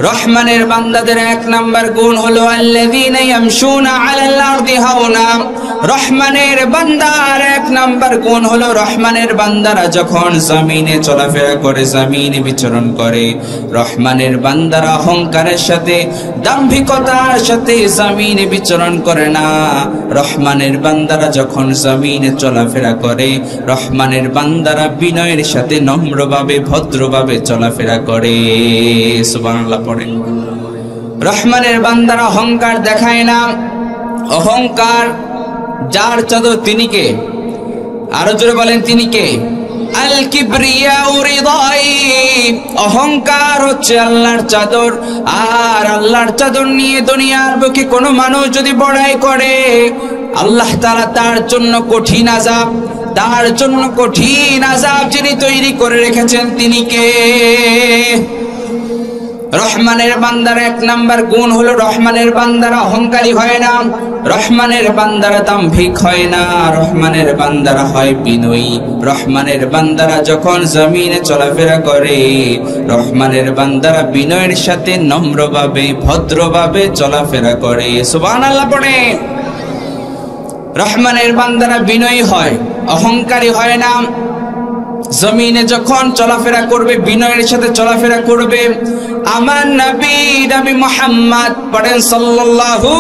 রহমানের বান্দাদের এক নাম্বার গুণ হলো আল্লাযীনা ইয়ামশুনা আলাল আরদি হাওনা। রহমানের বান্দার এক নাম্বার গুণ হলো রহমানের বান্দারা যখন জমিনে চলাফেরা করে, জমিনে বিচরণ করে, রহমানের বান্দারা অহংকারের সাথে দাম্ভিকতার সাথে জমিনে বিচরণ করে না। রহমানের বান্দারা যখন জমিনে চলাফেরা করে, রহমানের বান্দারা বিনয়ের সাথে নম্রভাবে ভদ্রভাবে চলাফেরা করে। সুবহানাল্লাহ পড়েন। রহমানের বান্দারা অহংকার দেখায় না। অহংকার যার চাদর তিনি কে? আরো জোরে বলেন তিনি কে? আল কিবরিয়াউ রিদাই। অহংকার হচ্ছে আল্লাহর চাদর। আর আল্লাহর চাদর নিয়ে দুনিয়ার বুকে কোনো মানুষ যদি বড়াই করে, আল্লাহ তাআলা তার জন্য কঠিন আযাব, তার জন্য কঠিন আযাব যিনি তৈরি করে রেখেছেন তিনি কে? রহমানের বান্দার এক নাম্বার গুণ হলো রহমানের বান্দারা অহংকারী হয় না, রহমানের বান্দারা দাম্ভিক হয় না, রহমানের বান্দারা হয় বিনয়ী। রহমানের বান্দারা যখন জমিনে চলাফেরা করে, রহমানের বান্দারা বিনয়ের সাথে নম্রভাবে ভদ্রভাবে চলাফেরা করে। সুবহানাল্লাহ পড়ে। রহমানের বান্দারা বিনয়ী হয়, অহংকারী হয় না। জমিনে যখন চলাফেরা করবে বিনয়ের সাথে চলাফেরা করবে। আমার নবী মুহাম্মদ পড়েন সাল্লাল্লাহু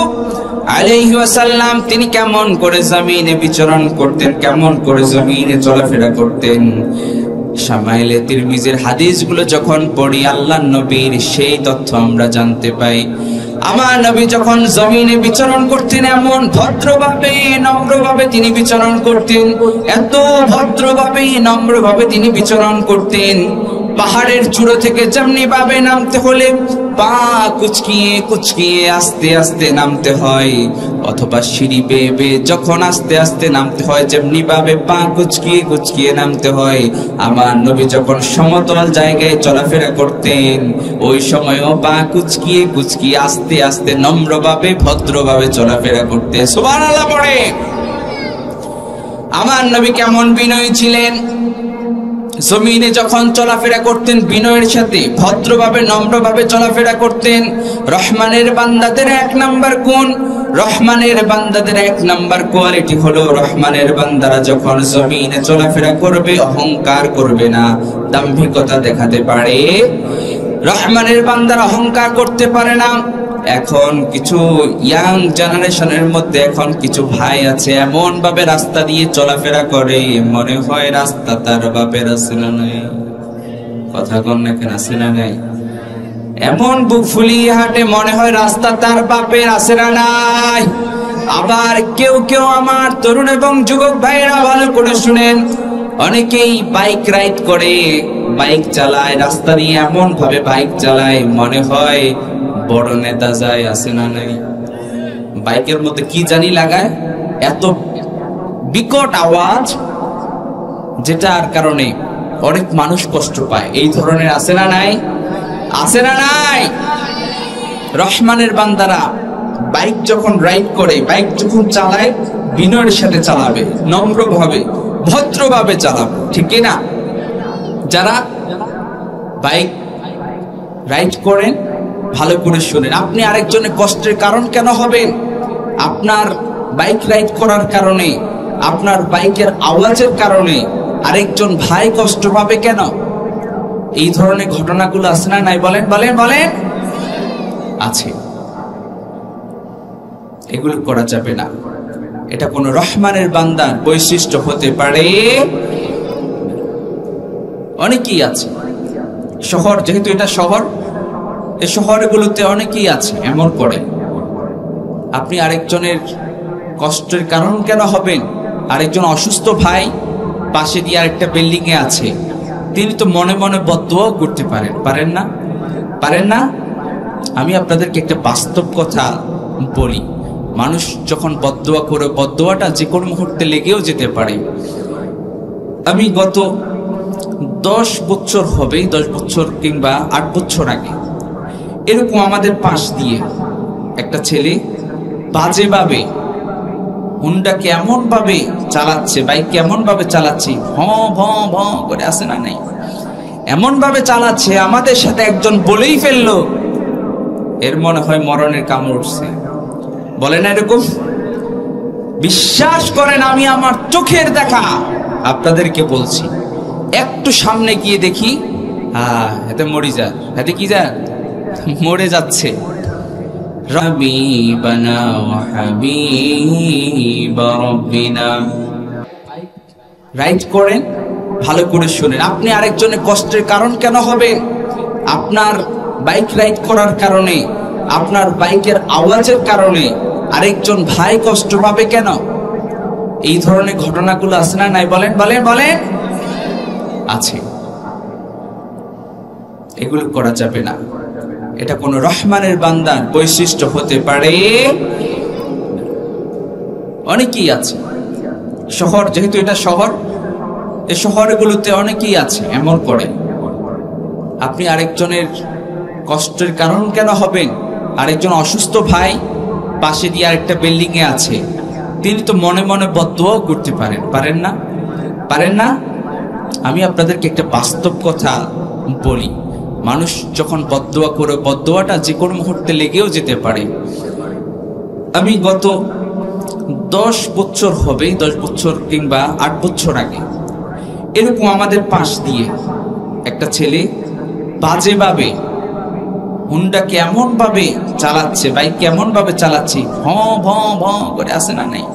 আলাইহি ওয়াসাল্লাম, তিনি কেমন করে জমিনে বিচরণ করতেন, কেমন করে জমিনে চলাফেরা করতেন। শামাইলে তিরমিজির হাদিসগুলো যখন পড়ি আল্লাহর নবীর সেই তথ্য আমরা জানতে পাই। আমার নবী যখন জমিনে বিচরণ করতেন এমন ভদ্রভাবে নম্রভাবে তিনি বিচরণ করতেন, এত ভদ্রভাবে নম্রভাবে তিনি বিচরণ করতেন। পাহাড়ের চূড়া থেকে যেমনি ভাবে নামতে হলে পা কুচকিয়ে কুচকিয়ে আস্তে আস্তে নামতে হয়, অথবা সিঁড়ি বেয়ে বেয়ে যখন আস্তে আস্তে নামতে হয় যেমনি ভাবে পা কুচকিয়ে কুচকিয়ে নামতে হয়। আমার নবী যখন সমতল জায়গায় চলাফেরা করতেন ওই সময়ও পা কুচকিয়ে কুচকিয়ে আস্তে আস্তে নম্রভাবে ভদ্রভাবে চলাফেরা করতেন। সুবহানাল্লাহ পড়ে। আমার নবী কেমন বিনয়ী ছিলেন। জমিনে যখন চলাফেরা করতেন বিনয়ের সাথে ভদ্রভাবে নম্রভাবে চলাফেরা করতেন। রহমানের বান্দাদের এক নাম্বার গুণ, রহমানের বান্দাদের এক নাম্বার কোয়ালিটি হলো রহমানের বান্দারা যখন জমিনে চলাফেরা করবে অহংকার করবে না, দাম্ভিকতা দেখাতে পারে। রহমানের বান্দারা অহংকার করতে পারে না। এখন কিছু ইয়াং জেনারেশনের মধ্যে এখন কিছু ভাই আছে এমন ভাবে রাস্তা দিয়ে চলাফেরা করে মনে হয় রাস্তা তার বাপের আছে না নাই। কথা কন না কেন? আছে না নাই? এমন বুক ফুলিয়ে হাঁটে মনে হয় রাস্তা তার বাপের আছে না নাই। আবার কেউ কেউ আমার তরুণ এবং যুবক ভাইরা ভালো করে শুনেন, অনেকেই বাইক রাইড করে, বাইক চালায়, রাস্তা দিয়ে এমন ভাবে বাইক চালায় মনে হয় বড় নেতা যায়। আছে না নাই? বাইকের মধ্যে কি জানি লাগায়, এত বিকট আওয়াজ যেটার কারণে অনেক মানুষ কষ্ট পায়। এই ধরনের আছে না নাই? আছে না নাই? রহমানের বান্দারা বাইক যখন রাইড করে, বাইক যখন চালায় বিনয়ের সাথে চালাবে, নম্রভাবে ভদ্রভাবে চালাবে, ঠিক না? যারা বাইক রাইড করেন ভালো করে শুনেন, আপনি আরেকজনের কষ্টের কারণ কেন হবেন? আপনার বাইক রাইড করার কারণে, আপনার বাইকের আওয়াজের কারণে আরেকজন ভাই কষ্ট পাবে কেন? এই ধরনের ঘটনাগুলো আছে না নাই? বলেন বলেন বলেন। আছে। এগুলো করা যাবে না। এটা কোন রহমানের বান্দার বৈশিষ্ট্য হতে পারে। অনেকেই আছে শহর, যেহেতু এটা শহর, এই শহরগুলোতে অনেকেই আছে এমন করে। আপনি আরেকজনের কষ্টের কারণ কেন হবেন? আরেকজন অসুস্থ ভাই পাশে দিয়ে আরেকটা বিল্ডিং এ আছে, তিনি তো মনে মনে বদদোয়াও করতে পারেন, পারেন না? পারেন না? আমি আপনাদেরকে একটা বাস্তব কথা বলি, মানুষ যখন বদদোয়া করে বদদোয়াটা যে কোনো মুহূর্তে লেগেও যেতে পারে। আমি গত 10 বছর হবে, 10 বছর কিংবা 8 বছর আগে এরকম আমাদের পাশ দিয়ে একটা ছেলে বাজেভাবে হুন্ডা কেমন ভাবে চালাচ্ছে, বাইক কেমন ভাবে চালাচ্ছে, ভ ভ ভ করে, আসে না নাই, এমন ভাবে চালাচ্ছে আমাদের সাথে একজন বলেই ফেললো এর মনে হয় মরণের কামড় উঠছে। বলে না এরকম? বিশ্বাস করেন, আমি আমার চোখের দেখা আপনাদেরকে বলছি, একটু সামনে গিয়ে দেখি এতে মরি যা, এতে কি যা মরে যাচ্ছে। রাবিবানা ওয়া হাবিবা রাব্বিনা। রাইট করেন, ভালো করে শুনেন। আপনি আরেকজনের কষ্টের কারণ কেন হবে? আপনার বাইক রাইড করার কারণে, আপনার বাইকের আওয়াজের কারণে আরেকজন ভাই কষ্ট পাবে কেন? এই ধরনের ঘটনাগুলো আছে না নাই? বলেন বলেন বলেন। আছে। এগুলো করা যাবে না। এটা কোন রহমানের বান্দার বৈশিষ্ট্য হতে পারে। অনেকেই আছে শহর, যেহেতু এটা শহর, এই শহরগুলোতে অনেকেই আছে এমন করে। আপনি আরেকজনের কষ্টের কারণ কেন হবেন? আরেকজন অসুস্থ ভাই পাশে দিয়ে আরেকটা বিল্ডিং এ আছে, তিনি তো মনে মনে বদদোয়াও করতে পারেন, পারেন না? পারেন না? আমি আপনাদেরকে একটা বাস্তব কথা বলি, মানুষ যখন বদদোয়া করে, বদদোয়াটা যে কোনো মুহূর্তে লেগেও যেতে পারে। আমি গত 10 বছর হবে, 10 বছর কিংবা 8 বছর আগে এরকম আমাদের পাশ দিয়ে একটা ছেলে বাজেভাবে হুন্ডা কেমন ভাবে চালাচ্ছে, বাইক কেমন ভাবে চালাচ্ছে, ভ করে আসে না নাই,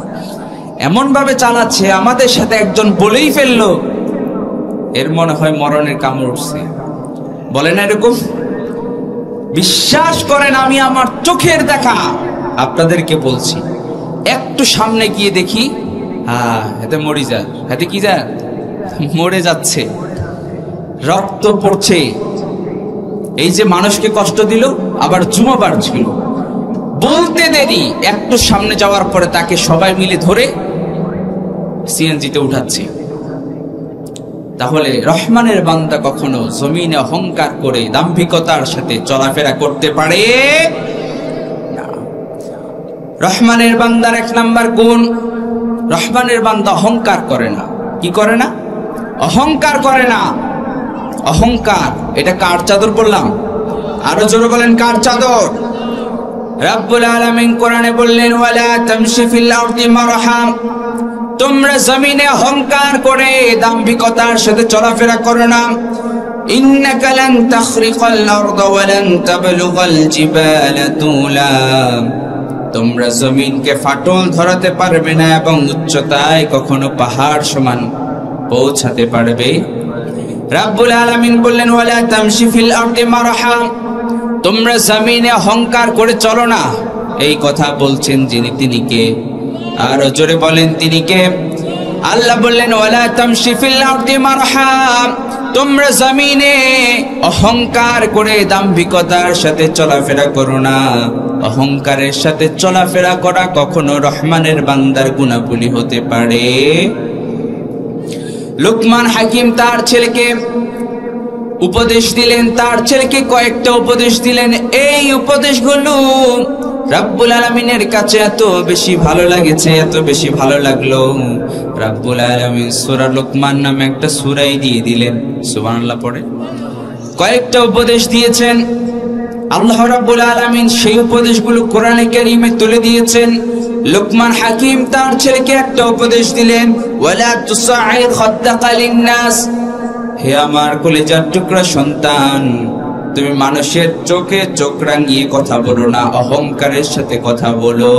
এমন ভাবে চালাচ্ছে, আমাদের সাথে একজন বলেই ফেললো এর মনে হয় মরণের কামড় উঠছে। বলে না এরকম? বিশ্বাস করেন, আমি আমার চোখের দেখা আপনাদেরকে বলছি, একটু সামনে গিয়ে দেখি এতে মরি যা, এতে কি যা মরে যাচ্ছে, রক্ত পড়ছে। এই যে মানুষকে কষ্ট দিল, আবার জুমাবার ছিল, বলতে দেরি, একটু সামনে যাওয়ার পরে তাকে সবাই মিলে ধরে সিএনজিতে উঠাচ্ছে। তাহলে রহমানের বান্দা কখনো জমিনে অহংকার করে দাম্ভিকতার সাথে চলাফেরা করতে পারে না। রহমানের বান্দার 1 নাম্বার গুণ, রহমানের বান্দা অহংকার করে না। কি করে না? অহংকার করে না। অহংকার এটা কার চাদর বললাম? আরো জোরে বলেন, কার চাদর? রব্বুল আলামিন কোরআনে বললেন, ওয়ালা তামশি ফিল আরদি মারহা, তোমরা জমিনে অহংকার করে দাম্ভিকতার সাথে চলাফেরা করো না। ইন্নাকা লান তাখরিকাল আরদা ওয়া লান তাবলুগাল জিবালা তুলা, তোমরা জমিনকে ফাটল ধরাতে পারবে না এবং উচ্চতায় কখনো পাহাড় সমান পৌঁছাতে পারবে। রব্বুল আলামিন বললেন, ওয়ালা তামশি ফিল আরদি মারহা, তোমরা জমিনে অহংকার করে চলো না। এই কথা বলছেন যিনি, তিনি কে? আরো জোরে বলেন, তিনি কে? আল্লাহ বললেন, ওয়ালা তামশি ফিল আরদি মারহা, তোমরা জমিনে অহংকার করে দাম্ভিকতার সাথে চলাফেরা করো না। অহংকারের সাথে চলাফেরা করা কখনো রহমানের বান্দার গুনাহগুলি হতে পারে। লুকমান হাকিম তার ছেলেকে উপদেশ দিলেন, তার ছেলেকে কয়েকটা উপদেশ দিলেন। এই উপদেশগুলো রব্বুল আলামিনের কাছে এত বেশি ভালো লাগেছে, এত বেশি ভালো লাগলো, রব্বুল আলামিন সূরা লুকমান নামে একটা সূরাই দিয়ে দিলেন। সুবহানাল্লাহ পড়ে কয়েকটা উপদেশ দিয়েছেন আল্লাহ রাব্বুল আলামিন। সেই উপদেশগুলো কোরআনে কারীমে তুলে দিয়েছেন। লুকমান হাকিম তার ছেলেকে একটা উপদেশ দিলেন, ওয়ালা তুসাইর খাদ্দাকা লিন-নাস, হে আমার কলিজার টুকরা সন্তান, তুমি মানুষের চোখে চোখ রাঙিয়ে কথা বলো না, অহংকারের সাথে কথা বলো।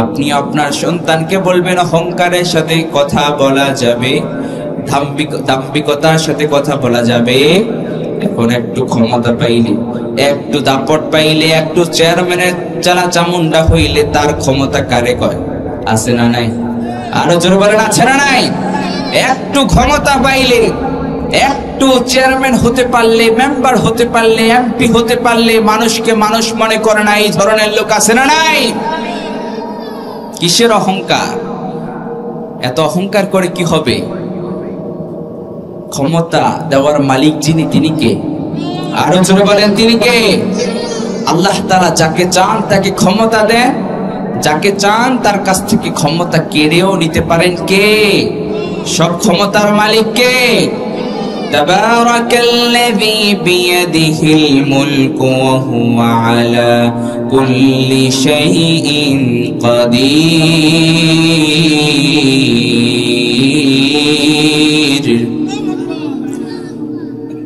আপনি আপনার সন্তানকে বলবেন অহংকারের সাথে কথা বলা যাবে, দাম্ভিকতার সাথে কথা বলা যাবে। এখন একটু ক্ষমতা পাইলে, একটু দাপট পাইলে, একটু চেয়ারম্যানের চালা চামুন্ডা হইলে তার ক্ষমতা কারে কয়? আছে না নাই? আরো জোরে বলেন, আছে না নাই? একটু ক্ষমতা পাইলে, একটু চেয়ারম্যান হতে পারলে, মেম্বার হতে পারলে, এমপি হতে পারলে মানুষকে মানুষ মনে করে না। এই ধরনের লোক আছে না নাই? কিসের অহংকার? এত অহংকার করে কি হবে? ক্ষমতা দেওয়ার মালিক যিনি, তিনি কে? আরো জোরে বলেন, তিনি কে? আল্লাহ তাআলা যাকে চান তাকে ক্ষমতা দেন, যাকে চান তার কাছ থেকে ক্ষমতা কেড়েও নিতে পারেন। কে? সব ক্ষমতার মালিক কে? তাবারাকাল্লাযী বিয়াদিহিল মুলকু ওয়া হুয়া আলা কুল্লি শাইইন কাদির।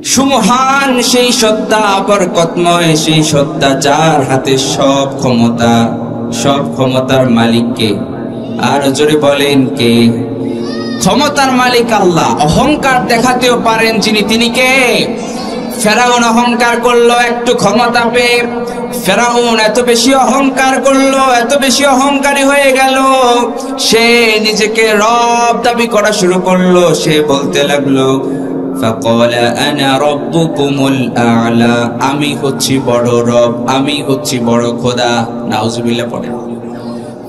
সুমহান সেই সত্তা, বরকতময় সেই সত্তা, যার হাতে সব ক্ষমতা, সব ক্ষমতার মালিক কে? আর জোরে বলেন কে? ক্ষমতার মালিক আল্লাহ। অহংকার দেখাতেও পারেন যিনি, তিনি কে? ফেরাউন অহংকার করলো একটু ক্ষমতা পেয়ে। ফেরাউন এত বেশি অহংকার করলো, এত বেশি অহংকারী হয়ে গেল, সে নিজেকে রব দাবি করা শুরু করলো। সে বলতে লাগলো, فقال انا ربكم الاعلى, আমি হচ্ছি বড় রব, আমি হচ্ছি বড় খোদা। নাউজুবিল্লাহ পড়ে।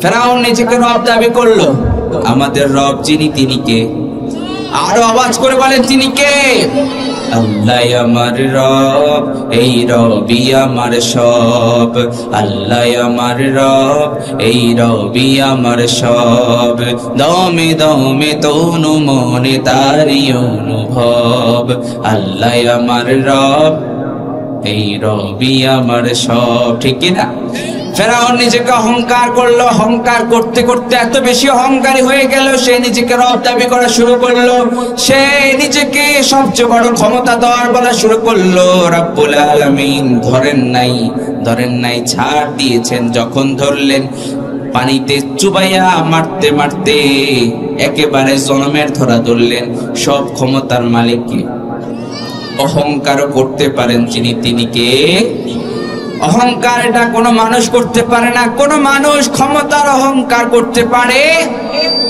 ফেরাউন নিজেকে রব দাবি করলো। আমাদের রব যিনি, তিনি কে? আরো আওয়াজ করে বলেন, তিনি কে? আল্লাহ আমার রব, এই রবি আমার সব। আল্লাহ আমার রব, এই রবি আমার সব। দমে দমে তনু মনে তারি অনুভব। আল্লাহ আমার রব, এই রবি আমার সব। ঠিক কিনা? ফেরাউন নিজেকে অহংকার করলো। অহংকার করতে করতে এত বেশি অহংকারী হয়ে গেল, সে নিজেকে রব দাবি করা শুরু করলো। সে নিজেকে সবচেয়ে বড় ক্ষমতাধর বলা শুরু করলো। রব্বুল আলামিন ধরেন নাই, ধরেন নাই, ছাড় দিয়েছেন। যখন ধরলেন, পানিতে চুবাইয়া মারতে মারতে একেবারে জনমের ধরা ধরলেন। সব ক্ষমতার মালিককে। অহংকার করতে পারেন যিনি, তিনি কে? অহংকার এটা কোনো মানুষ করতে পারে না। কোন মানুষ ক্ষমতার অহংকার করতে পারে?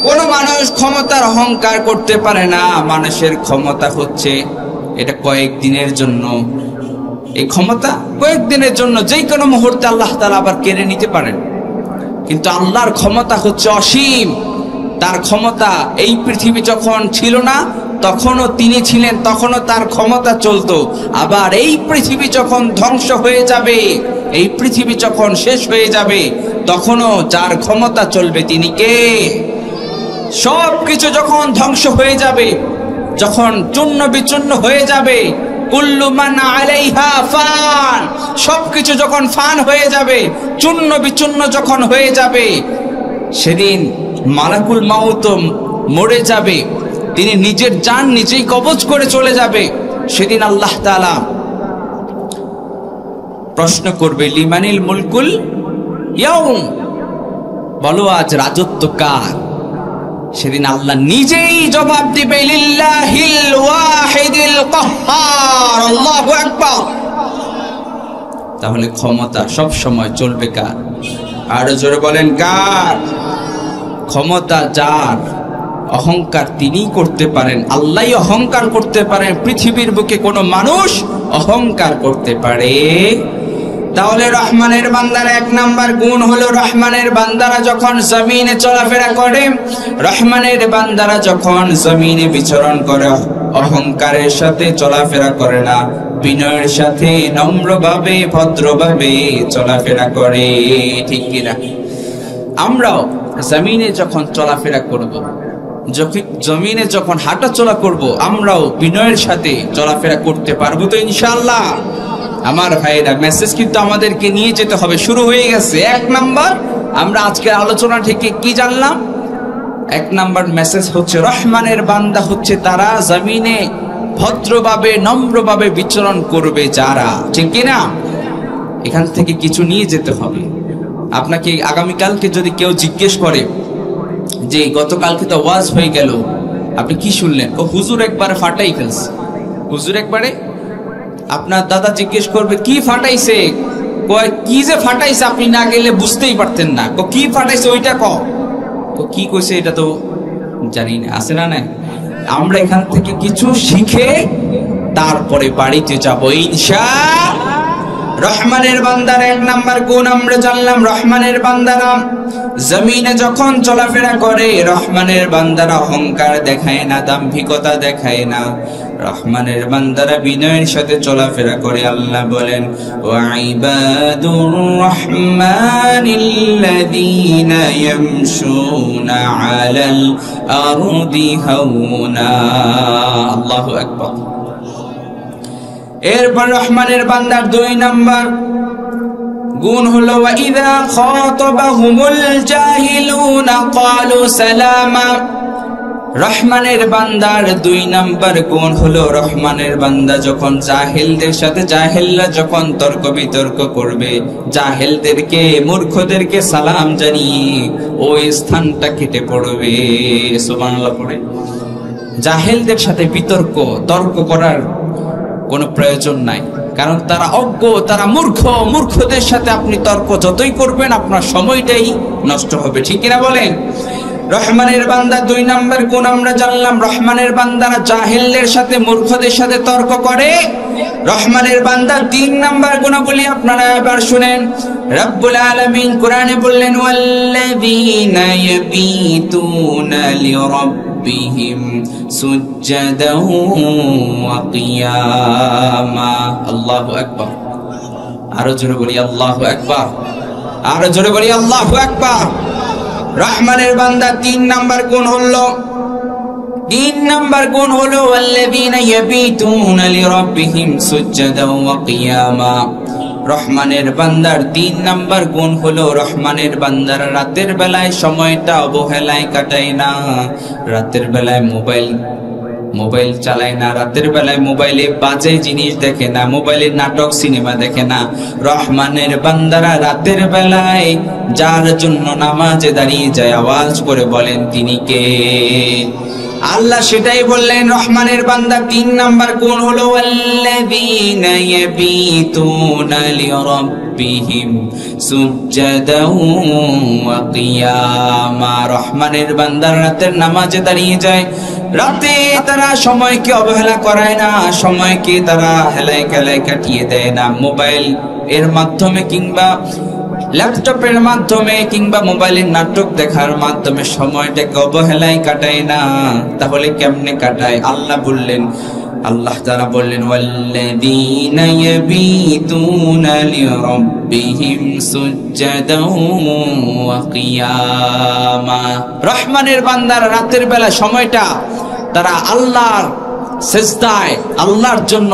কোন মানুষ ক্ষমতার অহংকার করতে পারে না। মানুষের ক্ষমতা হচ্ছে এটা কয়েকদিনের জন্য। এই ক্ষমতা কয়েকদিনের জন্য, যে কোনো মুহূর্তে আল্লাহ তাআলা আবার কেড়ে নিতে পারেন। কিন্তু আল্লাহর ক্ষমতা হচ্ছে অসীম। তার ক্ষমতা, এই পৃথিবী যখন ছিল না তখনও তিনি ছিলেন, তখনও তার ক্ষমতা চলতো। আবার এই পৃথিবী যখন ধ্বংস হয়ে যাবে, এই পৃথিবী যখন শেষ হয়ে যাবে, তখনও যার ক্ষমতা চলবে তিনি কে? সবকিছু যখন ধ্বংস হয়ে যাবে, যখন চূর্ণ বিচূর্ণ হয়ে যাবে, কুল্লু মান আলাইহা ফান, সবকিছু যখন ফান হয়ে যাবে, চূর্ণ বিচূর্ণ যখন হয়ে যাবে, সেদিন মালাকুল মাউত মরে যাবে। তিনি নিজের জান নিজেই কবজ করে চলে যাবে। সেদিন আল্লাহ তাআলা প্রশ্ন করবে, লিমানিল মুলকুল ইয়াউম, বলো আজ রাজত্ব কার? সেদিন আল্লাহ নিজেই জবাব দিবে, লিল্লাহিল ওয়াহিদিল কাহ্হার। আল্লাহু আকবার। তাহলে ক্ষমতা সব সময় চলবে কার? আর জোরে বলেন, কার? ক্ষমতা যার, অহংকার তিনিই করতে পারেন। আল্লাহই অহংকার করতে পারেন। পৃথিবীর বুকে কোনো মানুষ অহংকার করতে পারে? তাহলে রহমানের বান্দার এক নাম্বার গুণ হলো, রহমানের বান্দারা যখন জমিনে চলাফেরা করে, রহমানের বান্দারা যখন জমিনে বিচরণ করে, অহংকারের সাথে চলাফেরা করে না, বিনয়ের সাথে নম্রভাবে ভদ্রভাবে চলাফেরা করে। ঠিক কিনা? আমরাও জমিনে যখন চলাফেরা করব, জমিনে যখন হাঁটা চলা করব, আমরাও বিনয়ের সাথে চলাফেরা করতে পারবো তো ইনশাআল্লাহ? আমার ভাইরা, মেসেজ কিন্তু আমাদেরকে নিয়ে যেতে হবে। শুরু হয়ে গেছে। এক নাম্বার, আমরা আজকের আলোচনা থেকে কি জানলাম? এক নাম্বার মেসেজ হচ্ছে, রহমানের বান্দা হচ্ছে তারা জমিনে ভদ্রভাবে নম্রভাবে বিচরণ করবে যারা। ঠিক কিনা? এখান থেকে কিছু নিয়ে যেতে হবে। আপনাকে আগামীকালকে যদি কেউ জিজ্ঞেস করে যে গতকালকে তো ওয়াজ হয়ে গেল, আপনি কি শুনলেন? ও হুজুর একবারে ফাটাই ফেলছে। হুজুর একবারে, আপনার দাদা জিজ্ঞেস করবে কি ফাটাইছে? কয় কি যে ফাটাইছে আপনি না গেলে বুঝতেই পারতেন না। কি ফাটাইছে ওইটা কি কইছে এটা তো জানি না। আছে না? নাই? আমরা এখান থেকে কিছু শিখে তারপরে বাড়িতে যাবো ইনশাআল্লাহ। রহমানের বান্দার এক নাম্বার গুণ আমরা জানলাম, রহমানের বান্দারা জমিনে যখন চলাফেরা করে, রহমানের বান্দারা অহংকার দেখায় না, দাম্ভিকতা দেখায় না। রহমানের বান্দারা বিনয়ের সাথে চলাফেরা করে। আল্লাহ বলেন, ওয়া ইবাদুর রহমানিল্লাযীনা ইয়ামশুনা আলাল আরদি হাওনা। আল্লাহু আকবার। এরপর রহমানের বান্দার 2 নাম্বার গুণ হলো ওয়াইদা খাতাবাহুমুল জাহিলুনা ক্বালু সালামা। রহমানের বান্দার 2 নাম্বার গুণ হলো রহমানের বান্দা যখন জাহেলদের সাথে, জাহেলরা যখন তর্ক বিতর্ক করবে, জাহেলদেরকে মূর্খদেরকে সালাম জানিয়ে ওই স্থানটা কেটে পড়বে। সুবহানাল্লাহ পড়ে। জাহেলদের সাথে বিতর্ক তর্ক করার কোনো প্রয়োজন নাই, কারণ তারা অজ্ঞ, তারা মূর্খ। মূর্খদের সাথে আপনি তর্ক যতই করবেন আপনার সময়টাই নষ্ট হবে, ঠিক কিনা বলেন? রহমানের বান্দা 2 নাম্বার গুণ আমরা জানলাম, রহমানের বান্দারা জাহেলদের সাথে মূর্খদের সাথে তর্ক করে। রহমানের বান্দা 3 নাম্বার গুণাবলী আপনারা এবার শুনেন। রব্বুল আলামিন কোরআনে বললেন ওয়াল্লাযীনা ইয়াবিতুনা লিরাব্বিহিম সুজদান ওয়া কিয়ামা। আল্লাহু আকবার। আরো জোরে বলি আল্লাহু আকবার, আরো জোরে বলি আল্লাহু আকবার। রহমানের বান্দা 3 নাম্বার গুণ হলো, 3 নাম্বার গুণ হলো ওয়াল্লাযীনা ইয়াবিতুনা লিরাব্বিহিম সুজদান ওয়া কিয়ামা। রহমানের বান্দার 3 নাম্বার গুণ হলো রহমানের বান্দারা রাতের বেলায় সময়টা অবহেলায় কাটায় না। রাতের বেলায় মোবাইল চালায় না, রাতের বেলায় মোবাইলে বাজে জিনিস দেখে না, মোবাইলে নাটক সিনেমা দেখে না। রহমানের বান্দারা রাতের বেলায় যার জন্য নামাজে দাঁড়িয়ে যায় আওয়াজ করে বলেন তিনি কে? আল্লাহ সেটাই বললেন। রহমানের বান্দা 3 নাম্বার গুণ হলো ওয়াল্লাযীনা ইয়াবিতুনা লিরাব্বিহিম সুজদান ওয়া কিয়ামা। রহমানের বান্দা রাতের নামাজে দাঁড়িয়ে যায়, রাতে তারা সময়কে অবহেলা করায় না, সময়কে তারা হেলায় খেলায় কাটিয়ে দেয় না। মোবাইল এর মাধ্যমে কিংবা ল্যাপটপের মাধ্যমে কিংবা মোবাইলের নাটক দেখার মাধ্যমে সময়টাকে অবহেলায় কাটায় না। তাহলে কেমনে কাটায়? আল্লাহ বললেন, আল্লাহ তাআলা বললেন ওয়াল্লাযীনা ইয়াবিতুনা লিরাব্বিহিম সুজদান ওয়া কিয়ামা। রহমানের বান্দারা রাতের বেলা সময়টা তারা আল্লাহর সিজদায়, আল্লাহর জন্য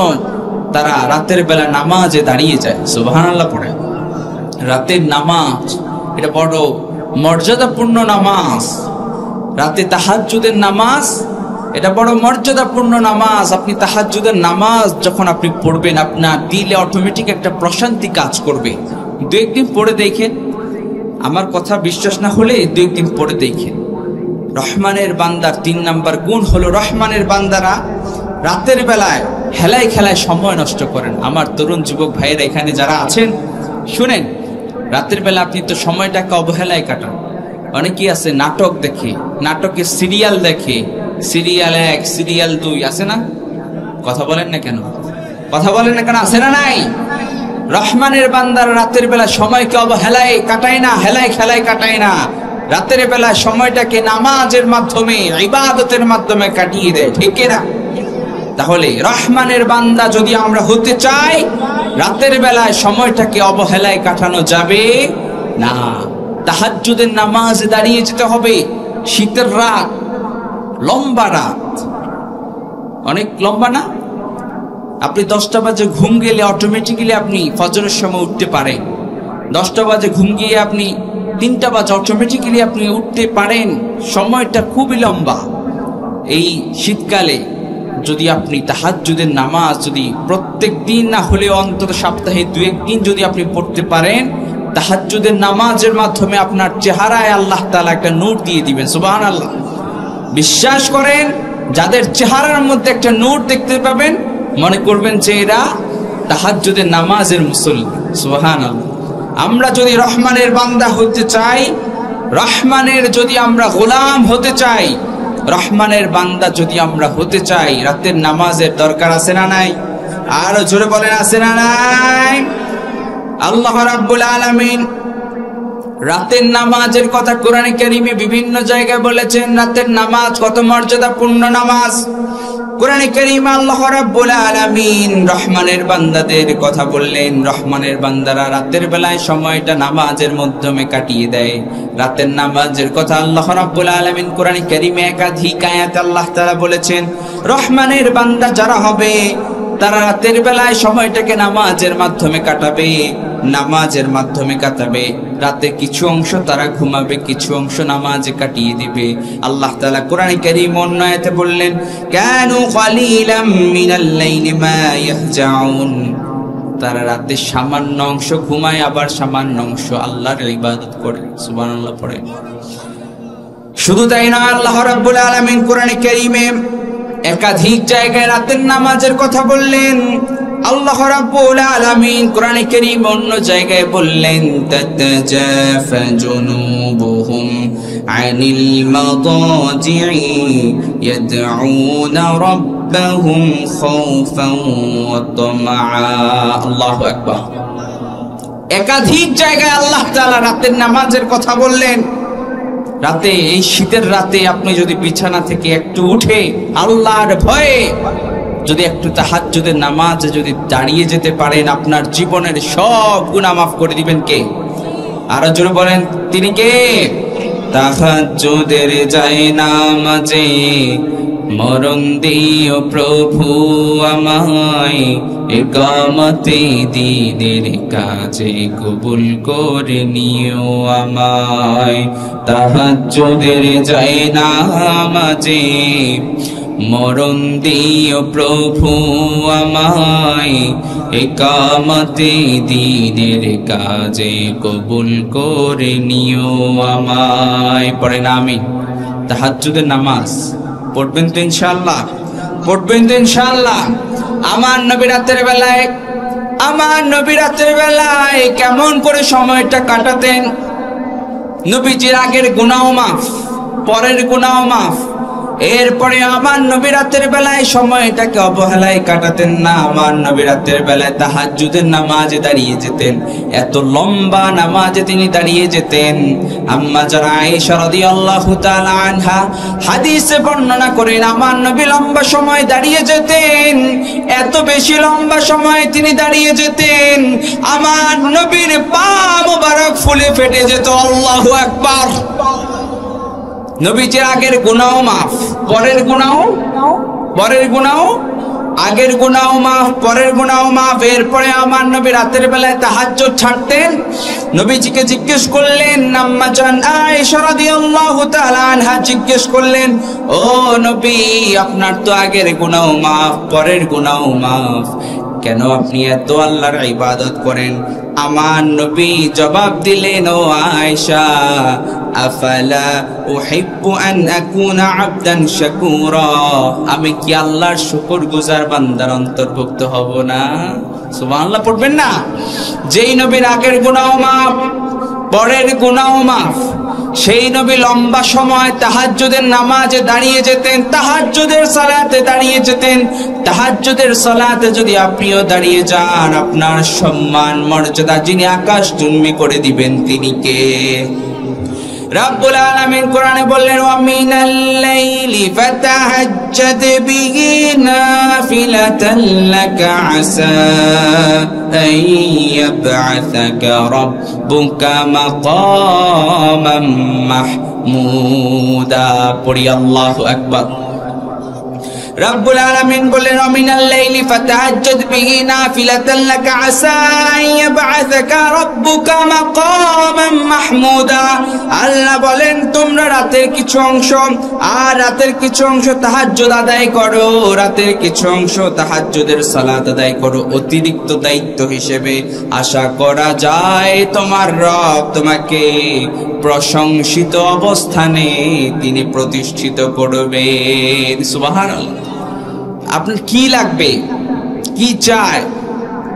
তারা রাতের বেলা নামাজে দাঁড়িয়ে যায়। সুবহানাল্লাহ পড়ে। রাতের নামাজ এটা বড় মর্যাদাপূর্ণ নামাজ। রাতে তাহাজ্জুদের নামাজ এটা বড় মর্যাদাপূর্ণ নামাজ। আপনি তাহাজ্জুদের নামাজ যখন আপনি পড়বেন আপনার দিলে অটোমেটিক একটা প্রশান্তি কাজ করবে। 2-1 দিন পড়ে দেখেন, আমার কথা বিশ্বাস না হলে 2-1 দিন পড়ে দেখেন। রহমানের বান্দার 3 নাম্বার গুণ হলো রহমানের বান্দারা রাতের বেলায় হেলায় খেলায় সময় নষ্ট করেন। আমার তরুণ যুবক ভাইয়েরা এখানে যারা আছেন শুনেন, রাতের বেলা আপনি তো সময়টাকে অবহেলায় কাটান। অনেকেই আছে নাটক দেখে, নাটকে সিরিয়াল দেখে, সিরিয়াল 1 সিরিয়াল 2 আছে না? কথা বলেন না কেন? কথা বলেন না কেন? আছে না নাই? রহমানের বান্দার রাতের বেলা সময়কে অবহেলায় কাটায় না, হেলায় খেলায় কাটায় না। রাতের বেলা সময়টাকে নামাজের মাধ্যমে, ইবাদতের মাধ্যমে কাটিয়ে দেয়, ঠিক না? তাহলে রহমানের বান্দা যদি আমরা হতে চাই, রাতের বেলায় সময়টাকে অবহেলায় কাটানো যাবে না। তাহাজ্জুদের নামাজে দাঁড়িয়ে যেতে হবে। শীতের রাত, লম্বা রাত, অনেক লম্বা না? আপনি 10টা বাজে ঘুম গেলে অটোমেটিক্যালি আপনি ফজরের সময় উঠতে পারেন। 10টা বাজে ঘুম গিয়ে আপনি 3টা বাজে অটোমেটিক্যালি আপনি উঠতে পারেন। সময়টা খুবই লম্বা। এই শীতকালে যদি আপনি তাহাজ্জুদের নামাজ যদি প্রত্যেক দিন না হলেও অন্তত সপ্তাহে 2-1 দিন যদি আপনি পড়তে পারেন, তাহাজ্জুদের নামাজের মাধ্যমে আপনার চেহারায় আল্লাহ তাআলা একটা নূর দিয়ে দিবেন। সুবহানাল্লাহ। বিশ্বাস করেন, যাদের চেহারার মধ্যে একটা নূর দেখতে পাবেন মনে করবেন যে এরা তাহাজ্জুদের নামাজের মুসল্লি। সুবহানাল্লাহ। আমরা যদি রহমানের বান্দা হতে চাই, রহমানের যদি আমরা গোলাম হতে চাই, রহমানের বান্দা যদি আমরা হতে চাই, রাতের নামাজের দরকার আছে না নাই? আর জোরে বলেন আছে না নাই? আল্লাহ রাব্বুল আলামিন রাতের নামাজের কথা কোরআনে কারীমে বিভিন্ন জায়গায় বলেছেন। রাতের নামাজ কত মর্যাদাপূর্ণ নামাজ। কোরআনে কারীমে আল্লাহ রাব্বুল আলামিন রহমানের বান্দাদের কথা বললেন। রহমানের বান্দারা রাতের বেলায় সময়টা নামাজের মাধ্যমে কাটিয়ে দেয়। রাতের নামাজের কথা আল্লাহ রাব্বুল আলামিন কোরআনে কারীমে একাধিক আয়াতে আল্লাহ তাআলা বলেছেন। রহমানের বান্দা যারা হবে তারা রাতের বেলায় সময়টাকে নামাজের মাধ্যমে কাটাবে, নামাজের মাধ্যমে কাটাবে। রাতে কিছু অংশ তারা ঘুমাবে, কিছু অংশ নামাজে কাটিয়ে দিবে। আল্লাহ তাআলা কোরআনে কারীম অন্য আয়াতে বললেন, কানু কালিলাম মিনাল লাইলি মা ইয়াহজাউন, তারা রাতে সামান্য অংশ ঘুমায়, আবার সামান্য অংশ আল্লাহর ইবাদত করে। সুবহানাল্লাহ পড়ে। শুধু তাই নয়, আল্লাহ রাব্বুল আলামিন কোরআনে কারীমে একাধিক জায়গায় রাতের নামাজের কথা বললেন। আল্লাহ রাব্বুল আলামিন কোরআনে কারীম অন্য জায়গায় বললেন, তাতাজাফা জুনুবুহুম আনিল মাদাজি'i ইয়াদউনা রাব্বাহুম খাউফান ওয়া তামআ। আল্লাহু আকবার। একাধিক জায়গায় আল্লাহ তাআলা রাতের নামাজের কথা বললেন। রাতে, এই শীতের রাতে আপনি যদি বিছানা থেকে একটু উঠে আল্লাহর ভয়ে যদি একটু তাহাজ্জুদের নামাজে যদি দাঁড়িয়ে যেতে পারেন, আপনার জীবনের সব গুনাহ মাফ করে দিবেন কে? আরো জোরে বলেন, তিনি কে? তাহাজ্জুদের যায় নামাজে মরণ দিও প্রভু আমায়, ইকামতে দ্বীনের কাজে কবুল করে নিও আমায়। তাহাজ্জুদের যায় নামাজে মরণ দিও প্রভু আমায়, ইকামতে দ্বীনের কাজে কবুল করে নিও আমায়। পড়েন আমিন। তাহাজ্জুদের নামাজ পড়বেন তো ইনশাআল্লাহ, পড়বেন তো ইনশাআল্লাহ। আমার নবী রাতের বেলায়, আমার নবী রাতের বেলায় কেমন করে সময়টা কাটাতেন? নবীজির আগের গুনাহ মাফ, পরের গুনাহ মাফ। এরপরে আমার নবী রাতের বেলায় সময়টাকে অবহেলায় কাটাতেন না। আমার নবী রাতের বেলায় তাহাজ্জুদের নামাজে দাঁড়িয়ে যেতেন। এত লম্বা নামাজে তিনি দাঁড়িয়ে যেতেন। আম্মা জানা আয়েশা রাদিয়াল্লাহু তাআলা আনহা হাদিসে বর্ণনা করেন, আমার নবী লম্বা সময় দাঁড়িয়ে যেতেন। এত বেশি লম্বা সময় তিনি দাঁড়িয়ে যেতেন, আমার নবীর পা মোবারক ফুলে ফেটে যেত। আল্লাহু আকবার। নবীজির আগের গুনাহ মাফ, পরের গুনাহ, পরের গুনাহ, আগের গুনাহ মাফ, পরের গুনাহ মাফ। এরপরে আমার নবী রাতের বেলায় তাহাজ্জুদ ছাড়তেন। নবীজিকে জিজ্ঞেস করলেন, আম্মা জান আয়েশা রাদিয়াল্লাহু তাআলা আনহা জিজ্ঞেস করলেন, ও নবী, আপনার তো আগের গুনাহ মাফ, পরের গুনাহ মাফ, কেন আপনি এত আল্লাহর ইবাদত করেন? আমার নবী জবাব দিলেন, ও আয়েশা, আফালা উহিব্বু আন আকুনা আবদান শাকুরা, আমি কি আল্লাহর শুকরগুজার বান্দার অন্তর্ভুক্ত হব না? সুবহানাল্লাহ পড়বেন না? যেই নবীর আগের গুনাহ মাফ, পরের গুনাহ মাফ, সেই নবী লম্বা সময় তাহাজ্জুদের নামাজে দাঁড়িয়ে যেতেন, তাহাজ্জুদের সালাতে দাঁড়িয়ে যেতেন। তাহাজ্জুদের সালাতে যদি আপনিও দাঁড়িয়ে যান, আপনার সম্মান মর্যাদা যিনি আকাশ জুম্মি করে দিবেন তিনি কে? রব্বুল আলামিন কোরআনে বললেন, ওয়া মিনাল লাইলি ফাতাহাজ্জাদ বিহি নাফিলাতান লাকা আসা আন ইয়াবআসাকা রাব্বুকা মাকামান মাহমুদা। পড়ি আল্লাহু আকবার। রব্বুল আলামিন বলেন, ওয়া মিনাল লাইলি ফাতাহাজ্জাদ বিহি নাফিলাতান লাকা আসা আন ইয়াবআসাকা রাব্বুকা মাকামান মাহমুদা। আল্লাহ বলেন, তোমরা রাতের কিছু অংশ আর রাতের কিছু অংশ তাহাজ্জুদ আদায় করো, রাতের কিছু অংশ তাহাজ্জুদের সালাত আদায় করো, অতিরিক্ত দায়িত্ব হিসেবে। আশা করা যায় তোমার রব তোমাকে প্রশংসিত অবস্থানে তিনি প্রতিষ্ঠিত করবেন। সুবহানাল্লাহ। আপনার কি লাগবে, কি চায়?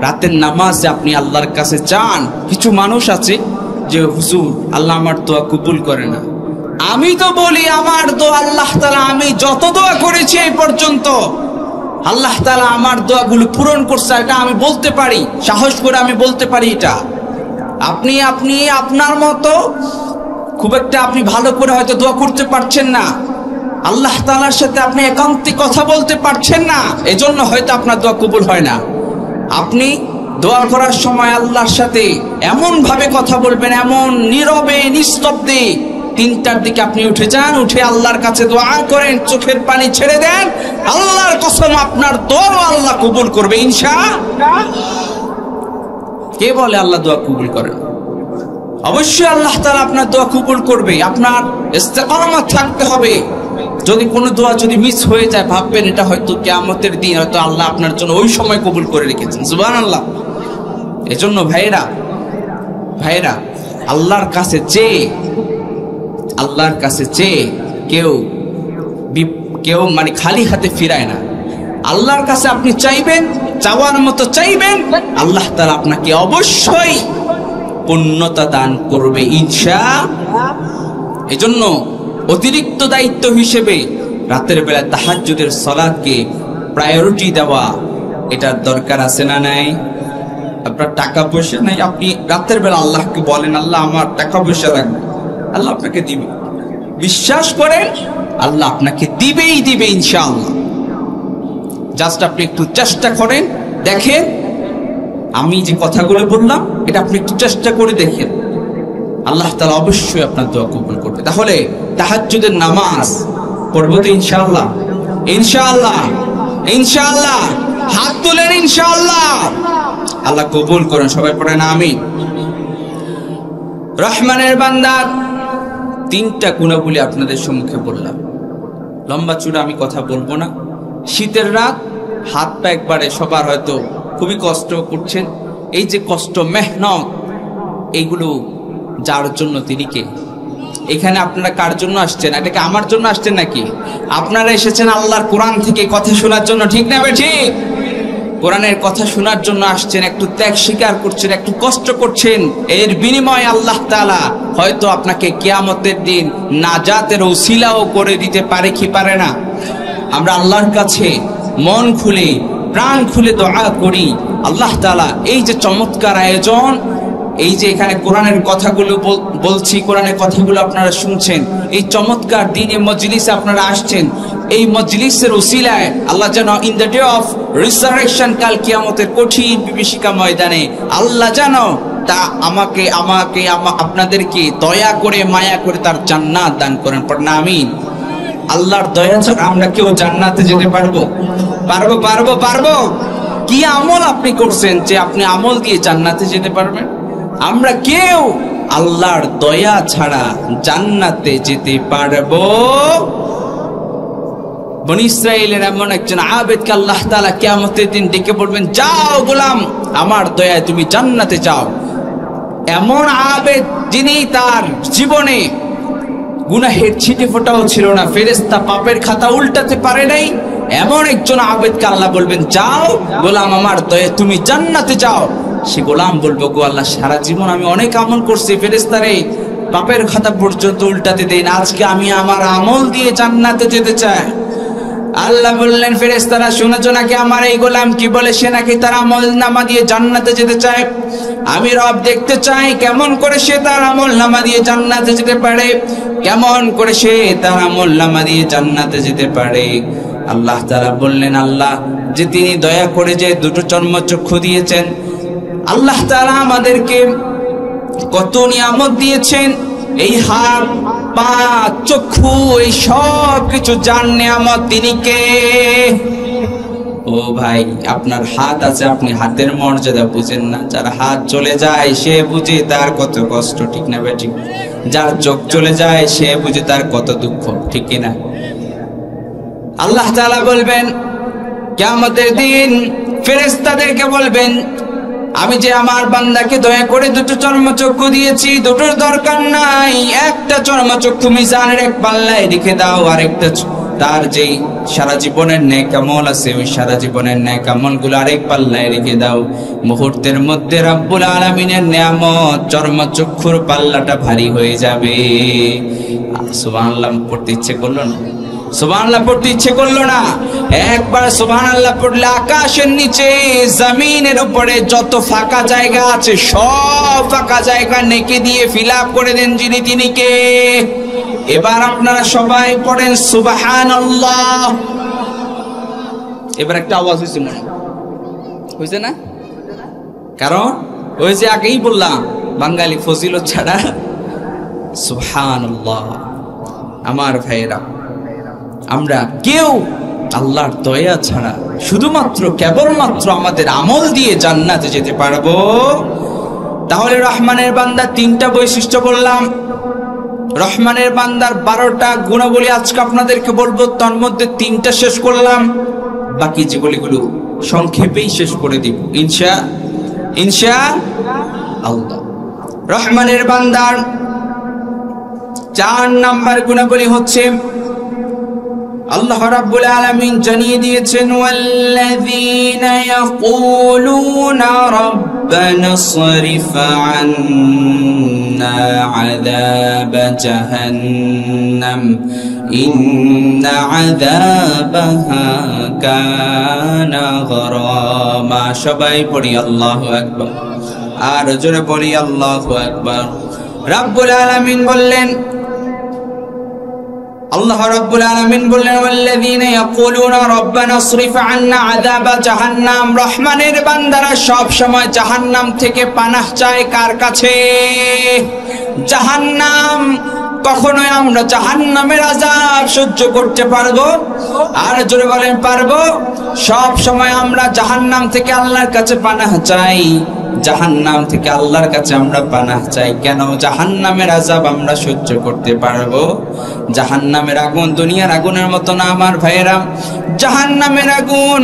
রাতের নামাজে আপনি আল্লাহর কাছে চান। কিছু মানুষ আছে যে, হুজুর আল্লাহ আমার দোয়া কবুল করে না। আমি তো বলি আমার দোয়া আল্লাহ তাআলা, আমি যত দোয়া করেছি এই পর্যন্ত আল্লাহ তাআলা আমার দোয়াগুলো পূরণ করছে, এটা আমি বলতে পারি, সাহস করে আমি বলতে পারি। এটা আপনি আপনার মতো খুব একটা আপনি ভালো করে হয়তো দোয়া করতে পারছেন না, আল্লাহ তাআলার সাথে আপনি একান্তে কথা বলতে পারছেন না, এজন্য হয়তো আপনার দোয়া কবুল হয় না। আপনি দোয়া করার সময় আল্লাহর সাথে এমন ভাবে কথা বলবেন, এমন নীরবে নিস্তব্ধে 3টার দিকে আপনি উঠে যান, উঠে আল্লাহর কাছে দোয়া করেন, চোখের পানি ছেড়ে দেন, আল্লাহর কসম আপনার দোয়া আল্লাহ কবুল করবে ইনশাআল্লাহ। কে বলে আল্লাহ দোয়া কবুল করেন? অবশ্যই আল্লাহ তাআলা আপনার দোয়া কবুল করবে। আপনার ইস্তেকামাত থাকতে হবে। যদি কোনো দোয়া যদি মিস হয়ে যায়, ভাববেন এটা হয়তো কিয়ামতের দিন হয়তো আল্লাহ আপনার জন্য ওই সময় কবুল করে রেখেছেন। সুবহানাল্লাহ। এজন্য ভাইরা আল্লাহর কাছে চেয়ে কেউ মানে খালি হাতে ফিরায় না। আল্লাহর কাছে আপনি চাইবেন, চাওয়ার মতো চাইবেন, আল্লাহ তাআলা আপনাকে অবশ্যই পূর্ণতা দান করবে ইনশাআল্লাহ। এজন্য অতিরিক্ত দায়িত্ব হিসেবে রাতের বেলা তাহাজ্জুদের সালাতকে প্রায়োরিটি দেওয়া, এটার দরকার আছে না নাই? আপনার টাকা পয়সা নাই, আপনি রাতের বেলা আল্লাহকে বলেন, আল্লাহ আমার টাকা পয়সা লাগবে, আল্লাহ আপনাকে দিবে। বিশ্বাস করেন আল্লাহ আপনাকে দিবে ইনশাআল্লাহ। জাস্ট আপনি একটু চেষ্টা করেন, দেখেন আমি যে কথাগুলো বললাম এটা আপনি একটু চেষ্টা করে দেখেন, আল্লাহ তাআলা অবশ্যই আপনার দোয়া কবুল করবে। তাহলে তাহাজ্জুদের নামাজ পড়বো তো ইনশাআল্লাহ? ইনশাআল্লাহ হাত তুলেন ইনশাআল্লাহ। আল্লাহ কবুল করেন, সবাই পড়েন আমিন। রহমানের বান্দার 3টা গুণাবলী আপনাদের সম্মুখে বললাম, লম্বা চূড়া আমি কথা বলবো না। শীতের রাত, হাত পা একবারে সবার হয়তো খুবই কষ্ট করছেন। এই যে কষ্ট, মেহনত, এইগুলো যার জন্য তিনি কে? এখানে আপনারা কার জন্য আসছেন? এটাকে আমার জন্য আসছেন নাকি? আপনারা এসেছেন আল্লাহর কোরআন থেকে কথা শোনার জন্য, ঠিক না ঠিক? কোরআনের কথা শোনার জন্য আসছেন, একটু ত্যাগ স্বীকার করছেন, একটু কষ্ট করছেন। এর বিনিময়ে আল্লাহ তাআলা হয়তো আপনাকে কিয়ামতের দিন নাজাতের ওসিলাও করে দিতে পারে কি পারে না? আমরা আল্লাহর কাছে মন খুলে প্রাণ খুলে দোয়া করি, আল্লাহ তাআলা এই যে চমৎকার আয়োজন, এই যে এখানে কোরআনের কথাগুলো বলছি, কোরআনের কথাগুলো আপনারা শুনছেন, এই চমৎকার দিনে মজলিসে আপনারা আসছেন, এই মজলিসের উসিলায় আল্লাহ যেন in the day of resurrection, কাল কিয়ামতের কঠিন বিভীষিকা ময়দানে আল্লাহ যেন তা আপনাদেরকে দয়া করে মায়া করে তার জান্নাত দান করেন। পড়না আমিন। আল্লাহর দয়া ছাড়া আমরা কেউ জান্নাতে যেতে পারবো? কি আমল আপনি করছেন যে আপনি আমল দিয়ে জান্নাতে যেতে পারবেন? আমরা কেউ আল্লাহর দয়া ছাড়া জান্নাতে যেতে পারবো? বনী ইসরাইলের এমন একজন আবেদকে আল্লাহ তাআলা কিয়ামতের দিন ডেকে বলবেন, যাও গোলাম, আমার দয়ায় তুমি জান্নাতে যাও। এমন আবেদ যিনি তার জীবনে গুনাহের ছিটে ফোঁটাও ছিল না, ফেরেশতা পাপের খাতা উল্টাতে পারে নাই, এমন একজন আবেদকে আল্লাহ বলবেন, যাও গোলাম, আমার দয়ায় তুমি জান্নাতে যাও। সে গোলাম বলবো, গো আল্লাহ, সারা জীবন আমি অনেক আমল করছি, ফেরেশতারে পাপের খাতা পর্যন্ত উল্টাতে দেন, আজকে আমি আমার আমল দিয়ে জান্নাতে যেতে চাই। আল্লাহ বললেন, ফেরেশতারা শুনেছো নাকি আমার এই গোলাম কি বলে? সে নাকি তার আমল নামা দিয়ে জান্নাতে যেতে চায়। আমি রব দেখতে চাই কেমন করে সে তার আমল নামা দিয়ে জান্নাতে যেতে পারে, কেমন করে সে তার আমল নামা দিয়ে জান্নাতে যেতে পারে। আল্লাহ তাআলা বললেন, আল্লাহ যে তিনি দয়া করে যে 2টো চর্মচক্ষু দিয়েছেন, আল্লাহ তাআলা আমাদেরকে কত নিয়ামত দিয়েছেন, এই হাত পা চক্ষু এই সব কিছু যার নিয়ামত তিনি কে? ও ভাই, আপনার হাত আছে, আপনি হাতের মর্যাদা বুঝেন না। যার হাত চলে যায় সে বুঝে তার কত কষ্ট, ঠিক না ভাই? ঠিক। যার চোখ চলে যায় সে বুঝে তার কত দুঃখ, ঠিক কিনা? আল্লাহ তাআলা বলবেন কিয়ামতের দিন ফেরেশতাদেরকে বলবেন, আমি যে আমার বান্দাকে দয়া করে 2টো চর্মচক্ষু দিয়েছি, 2টোর দরকার নাই, একটা চর্মচক্ষু মিজানের এক পাল্লায় রেখে দাও, আর একটা তার যে সারা জীবনের নেক আমল আছে ওই সারা জীবনের নেক আমলগুলো আরেক পাল্লায় রেখে দাও। মুহূর্তের মধ্যে রব্বুল আলামিনের নিয়ামত চর্মচক্ষুর পাল্লাটা ভারী হয়ে যাবে। সুবহানাল্লাহ পড়তে ইচ্ছে করলো না? সুবহানাল্লাহ পড়তে ইচ্ছে করলো না? একবার সুবহানাল্লাহ পড়লে আকাশের নিচে জমিনের উপরে যত ফাঁকা জায়গা আছে সব ফাঁকা জায়গা নেকি দিয়ে ফিল আপ করে দেন যিনি, তিনি কে? এবার আপনারা সবাই পড়েন সুবহানাল্লাহ। এবার একটা আওয়াজ হয়েছে, মনে হয়েছে না? কারণ ওই যে আগেই বললাম, বাঙালি ফজিলত ছাড়া সুবহানাল্লাহ। আমার ভাইয়েরা, আমরা কেউ আল্লাহর দয়া ছাড়া শুধুমাত্র কেবলমাত্র আমাদের আমল দিয়ে জান্নাতে যেতে পারবো। তাহলে রহমানের বান্দার 3টা বৈশিষ্ট্য বললাম। রহমানের বান্দার 12টা গুণাবলী আজকে আপনাদেরকে বলবো, তার মধ্যে 3টা শেষ করলাম, বাকি যেগুলো সংক্ষেপেই শেষ করে দিব ইনশাআল্লাহ। রহমানের বান্দার 4 নাম্বার গুণাবলী হচ্ছে, আল্লাহ রাব্বুল আলামিন জানিয়ে দিয়েছেন, ওয়াল্লাযীনা ইয়াকুলুনা রাব্বানা সরিফ আন্না আযাব জাহান্নাম ইন্না আযাবাহা কানা গরামা। সবাই পড়ি আল্লাহু আকবার, আর জোরে পড়ি আল্লাহু আকবার। রাব্বুল আলামিন বললেন, আল্লাহ রাব্বুল আলামিন বললেন, ওয়াল্লাযীনা ইয়াকুলুনা রাব্বানা সরিফ আন্না আযাবা জাহান্নাম। রহমানের বান্দারা সব সময় জাহান্নাম থেকে পানাহ চায় কার কাছে? জাহান্নাম। কখনোই আমরা জাহান্নামের আযাব সহ্য করতে পারবো? আর জোরে বলেন পারবো? সব সময় আমরা জাহান্নাম থেকে আল্লাহর কাছে পানাহ চাই, জাহান্নাম থেকে আল্লাহর কাছে আমরা পানাহ চাই। কেন? জাহান্নামের আযাব আমরা সহ্য করতে পারবো। জাহান্নামের আগুন দুনিয়ার আগুনের মতো না আমার ভাইয়েরা। জাহান্নামের আগুন,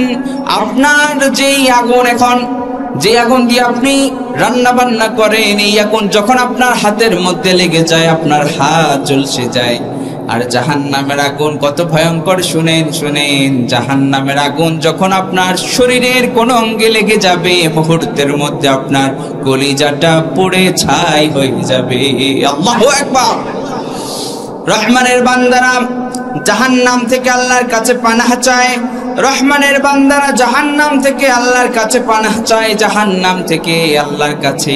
আপনার যেই আগুন, এখন যে আগুন দিয়ে আপনি রান্না বান্না করেন, এই আগুন যখন আপনার হাতের মধ্যে লেগে যায় আপনার হাত ঝলসে যায়। আর জাহান্নামের আগুন কত ভয়ঙ্কর শুনেন। জাহান্নামের আগুন যখন আপনার শরীরের কোন অঙ্গে লেগে যাবে, মুহূর্তের মধ্যে আপনার কলিজাটা পুড়ে ছাই হয়ে যাবে। আল্লাহু আকবার। রহমানের বান্দারা জাহান্নাম থেকে আল্লাহর কাছে পানাহ চায়। রহমানের বান্দারা জাহান্নাম থেকে আল্লাহর কাছে পানাহ চায়, জাহান্নাম থেকে আল্লাহর কাছে,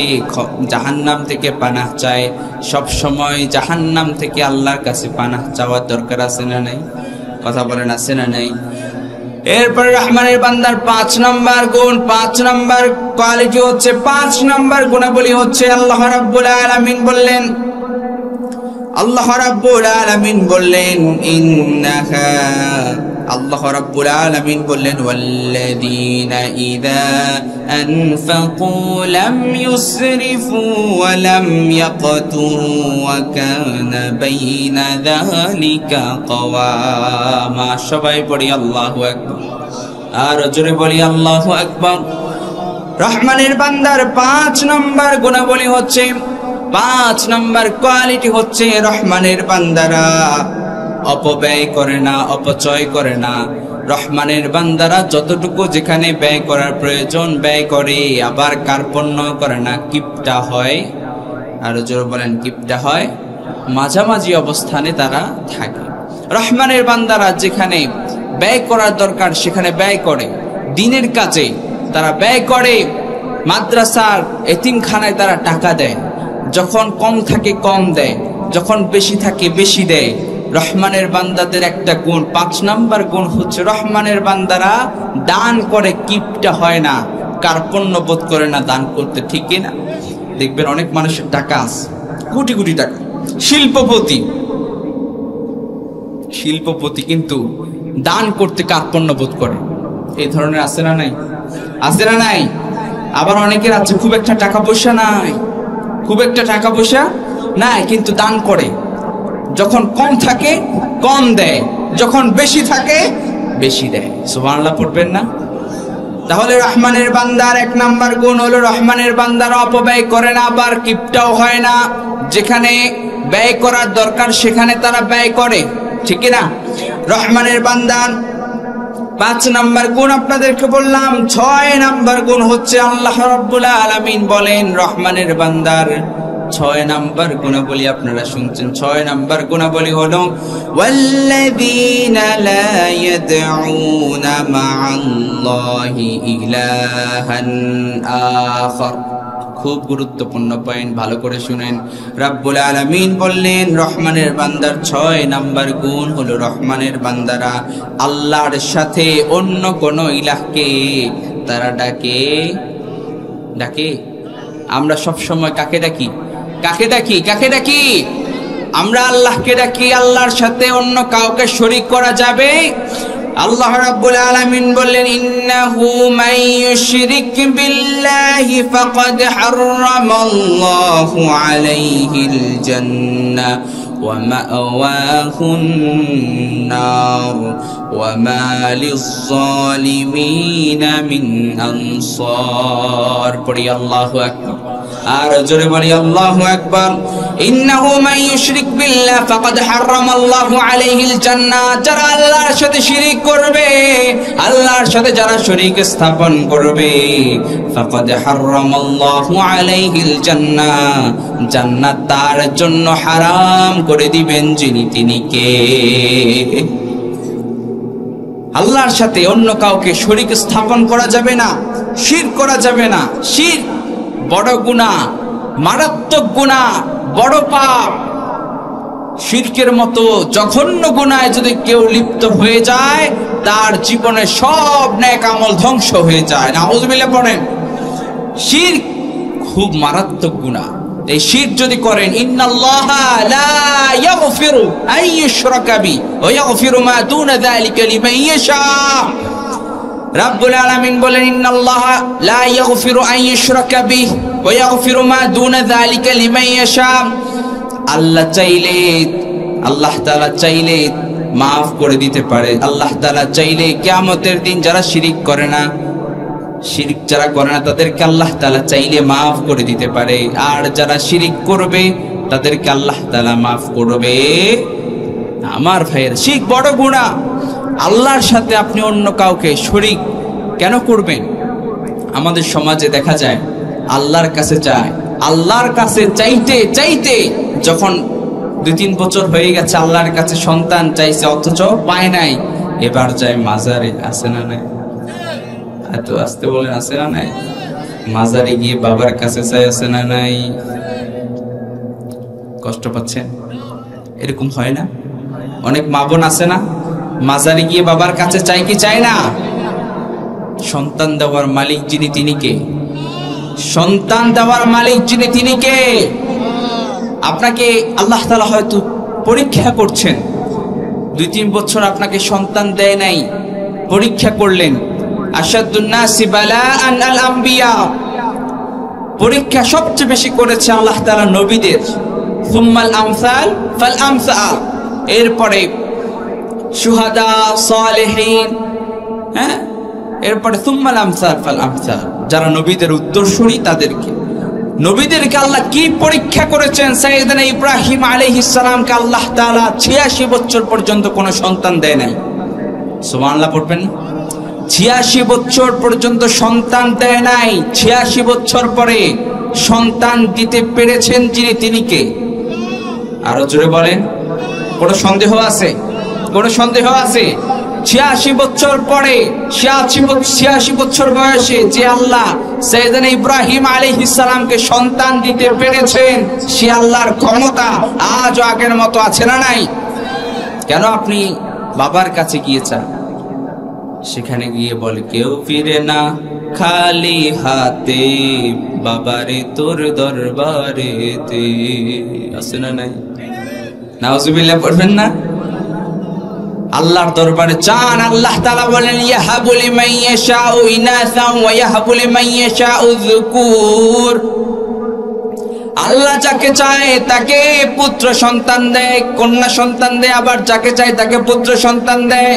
জাহান্নাম থেকে পানাহ চায়। সব সময় জাহান্নাম থেকে আল্লাহর কাছে পানাহ চাওয়ার দরকার আছে না নাই? কথা বলেন, আছে না নাই? এরপর রহমানের বান্দার 5 নাম্বার গুণ, 5 নাম্বার কোয়ালিটি হচ্ছে, 5 নাম্বার গুণাবলী হচ্ছে, আল্লাহ রাব্বুল আলামিন বললেন, আল্লাহ রাব্বুল আলামিন বললেন, ইন্নাহা, আল্লাহ রাব্বুল আলামিন বললেন, ওয়াল্লাযীনা ইযা আনফাকু লাম ইউসরিফু ওয়া লাম ইয়াকতু ওয়া কানা বাইনা যালিকা কওয়ামা। সবাই পড়ি আল্লাহু আকবার, আর জোরে বলি আল্লাহু আকবার। রহমানের বান্দার 5 নাম্বার গুণাবলী হচ্ছে, 5 নাম্বার কোয়ালিটি হচ্ছে, রহমানের বান্দারা অপব্যয় করে না, অপচয় করে না। রহমানের বান্দারা যতটুকু যেখানে ব্যয় করার প্রয়োজন ব্যয় করে, আবার কার্পণ্য করে না, কিপটা হয়। আর জোরে বলেন কিপটা হয়, মাঝামাঝি অবস্থানে তারা থাকে। রহমানের বান্দারা যেখানে ব্যয় করার দরকার সেখানে ব্যয় করে, দিনের কাজে তারা ব্যয় করে, মাদ্রাসার এতিমখানায় তারা টাকা দেয়, যখন কম থাকে কম দেয়, যখন বেশি থাকে বেশি দেয়। রহমানের বান্দাদের একটা গুণ, 5 নাম্বার গুণ হচ্ছে, রহমানের বান্দারা দান করে, কিপটা হয় না, কার্পণ্য বোধ করে না দান করতে, ঠিক না? দেখবেন অনেক মানুষের টাকা আছে, কোটি কোটি টাকা, শিল্পপতি, কিন্তু দান করতে কার্পণ্য বোধ করে। এই ধরনের আছে না নাই? আছে না নাই? আবার অনেকের আছে খুব একটা টাকা পয়সা নাই, কিন্তু দান করে। যখন কম থাকে কম দেয়, যখন বেশি থাকে বেশি দেয়। সুবহানাল্লাহ পড়বেন না? তাহলে রহমানের বান্দার 1 নাম্বার গুণ হলো, রহমানের বান্দারা অপব্যয় করে না, আবার কিপটাও হয় না। যেখানে ব্যয় করার দরকার সেখানে তারা ব্যয় করে, ঠিক না? রহমানের বান্দার 5 নাম্বার গুণ আপনাদেরকে বললাম। 6 নাম্বার গুণ হচ্ছে, আল্লাহ রাব্বুল আলামিন বলেন, রহমানের বান্দার 6 নাম্বার গুণাবলী আপনারা শুনছেন। 6 নাম্বার গুণাবলী হলো, ওয়াল্লাযীনা লা ইয়াদউনা মা'আল্লাহি ইলাহান আখার। খুব গুরুত্বপূর্ণ পয়েন্ট, ভালো করে শুনেন। রাব্বুল আলামিন বললেন, রহমানের বান্দার 6 নাম্বার গুণ হলো, রহমানের বান্দারা আল্লাহর সাথে অন্য কোন ইলাহকে তারা ডাকে। আমরা সব সময় কাকে ডাকি? আমরা আল্লাহকে ডাকি, আল্লাহর সাথে অন্য কাউকে শরীক করা যাবে? আল্লাহ রাব্বুল আলামিন বললেন, ইন্নাহু মান ইউশরিক বিল্লাহি ফাকাদ হারামাল্লাহু আলাইহিল জান্নাহ ওয়া মাওয়াহুন নার ওয়া মা লিয-যালিমিনা মিন আনসার। পড়ি আল্লাহু আকবার, আর জোরে বলি আল্লাহু আকবার। ইন্নাহু মান ইউশরিক বিল্লাহ ফাকাদ হারামাল্লাহু আলাইহিল জান্নাহ, যারা আল্লাহর সাথে শিরক করবে, আল্লাহর সাথে যারা শরীক স্থাপন করবে, ফাকাদ হারামাল্লাহু আলাইহিল জান্নাহ, জান্নাত তার জন্য হারাম করে দিবেন যিনি তিনি কে? আল্লাহর সাথে অন্য কাউকে শরীক স্থাপন করা যাবে না, শিরক করা যাবে না। শিরক বড় গুনাহ, মারাত্মক গুনাহ, বড় পাপ। শিরকের মতো জঘন্য গুনাহে যদি কেউ লিপ্ত হয়ে যায়, তার জীবনে সব নেক আমল ধ্বংস হয়ে যায়। নাউযুবিল্লাহ পড়েন। শিরক খুব মারাত্মক গুনাহ। এই শিরক যদি করেন, ইন্নাল্লাহা লা ইয়াগফিরু আন ইউশরাকা বিহি ওয়া ইয়াগফিরু মা দুনা যালিকা লিমান ইয়াশা। রাব্বুল আলামিন বলেন, ইন্নাল্লাহা লা ইয়াগফিরু আন ইউশরাকা বিহি ওয়া ইয়াগফিরু মা দুনা যালিকা লিমান ইয়াশা। আল্লাহ চাইলে, আল্লাহ তাআলা চাইলে মাফ করে দিতে পারে। আল্লাহ তাআলা চাইলে কিয়ামতের দিন যারা শিরক করে না, শিরক যারা করে না, তাদেরকে আল্লাহ তাআলা চাইলে মাফ করে দিতে পারে। আর যারা শিরক করবে তাদেরকে আল্লাহ তাআলা মাফ করবে। আমার ভাইয়ের, শিরক বড় গুনাহ। আল্লাহর সাথে আপনি অন্য কাউকে শরীক কেন করবেন? আমাদের সমাজে দেখা যায় আল্লাহর কাছে চায়, আল্লাহর কাছে চাইতে চাইতে যখন 2-3 বছর হয়ে গেছে আল্লাহর কাছে সন্তান চাইছে, অথচ পায় নাই, এবার যায় মাজারে। আছে না নাই? এত আসতে বলেন, আছে না নাই? মাজারে গিয়ে বাবার কাছে চাই, আছে না নাই? কষ্ট পাচ্ছেন? এরকম হয় না? অনেক মা বোন আছে না, মাজারে গিয়ে বাবার কাছে চাই কি চায় না? সন্তান দেওয়ার মালিক যিনি তিনি কে? সন্তান দেওয়ার মালিক যিনি তিনি কে? আপনাকে আল্লাহ তাআলা হয়তো পরীক্ষা করছেন, 2-3 বছর আপনাকে সন্তান দেয় নাই, পরীক্ষা করলেন। আশাদুন নাসি বালাআন আল আম্বিয়া, পরীক্ষা সবচেয়ে বেশি করেছে আল্লাহ তাআলা নবীদের। সুম্মাল আমসাল ফাল আমসাল, এরপরে শুহাদা, সালেহীন, হ্যাঁ, এরপরে সুম্মাল আমসাল ফাল আমসাল, যারা নবীদের উত্তরসূরি তাদেরকে। নবীদেরকে আল্লাহ কি পরীক্ষা করেছেন? সাইয়েদনা ইব্রাহিম আলাইহিস সালামকে আল্লাহ তাআলা 86 বছর পর্যন্ত কোনো সন্তান দেয় নাই। সুবহানাল্লাহ পড়বেন। 86 বছর পর্যন্ত সন্তান দেয় নাই। 86 বছর পরে সন্তান দিতে পেরেছেন যিনি তিনি কে? আরো জোরে বলেন। কোনো সন্দেহ আছে? কোনো সন্দেহ আছে? 86 বছর পরে, 86 বছর বয়সে যে আল্লাহ সাইয়েদনা ইব্রাহিম আলাইহিস সালামকে সন্তান দিতে পেরেছেন, সে আল্লাহর ক্ষমতা আজও আগের মতো আছে না নাই? কেন আপনি বাবার কাছে গিয়েছেন, সেখানে গিয়ে বলে কেউ ফিরে না খালি হাতে, বাবারে তোর দরবারেতে, আছে না নাই? নাউজুবিল্লাহ পড়বেন না? আল্লাহর দরবারে চান। আল্লাহ তাআলা বলেন, ইয়াহাবু লিমান ইয়াশাউ ইনাসান ওয়া ইয়াহাবু লিমান ইয়াশাউ যুকুর। আল্লাহ যাকে চায় তাকে পুত্র সন্তান দেয়, কন্যা সন্তান দেয়, আবার যাকে চায় তাকে পুত্র সন্তান দেয়।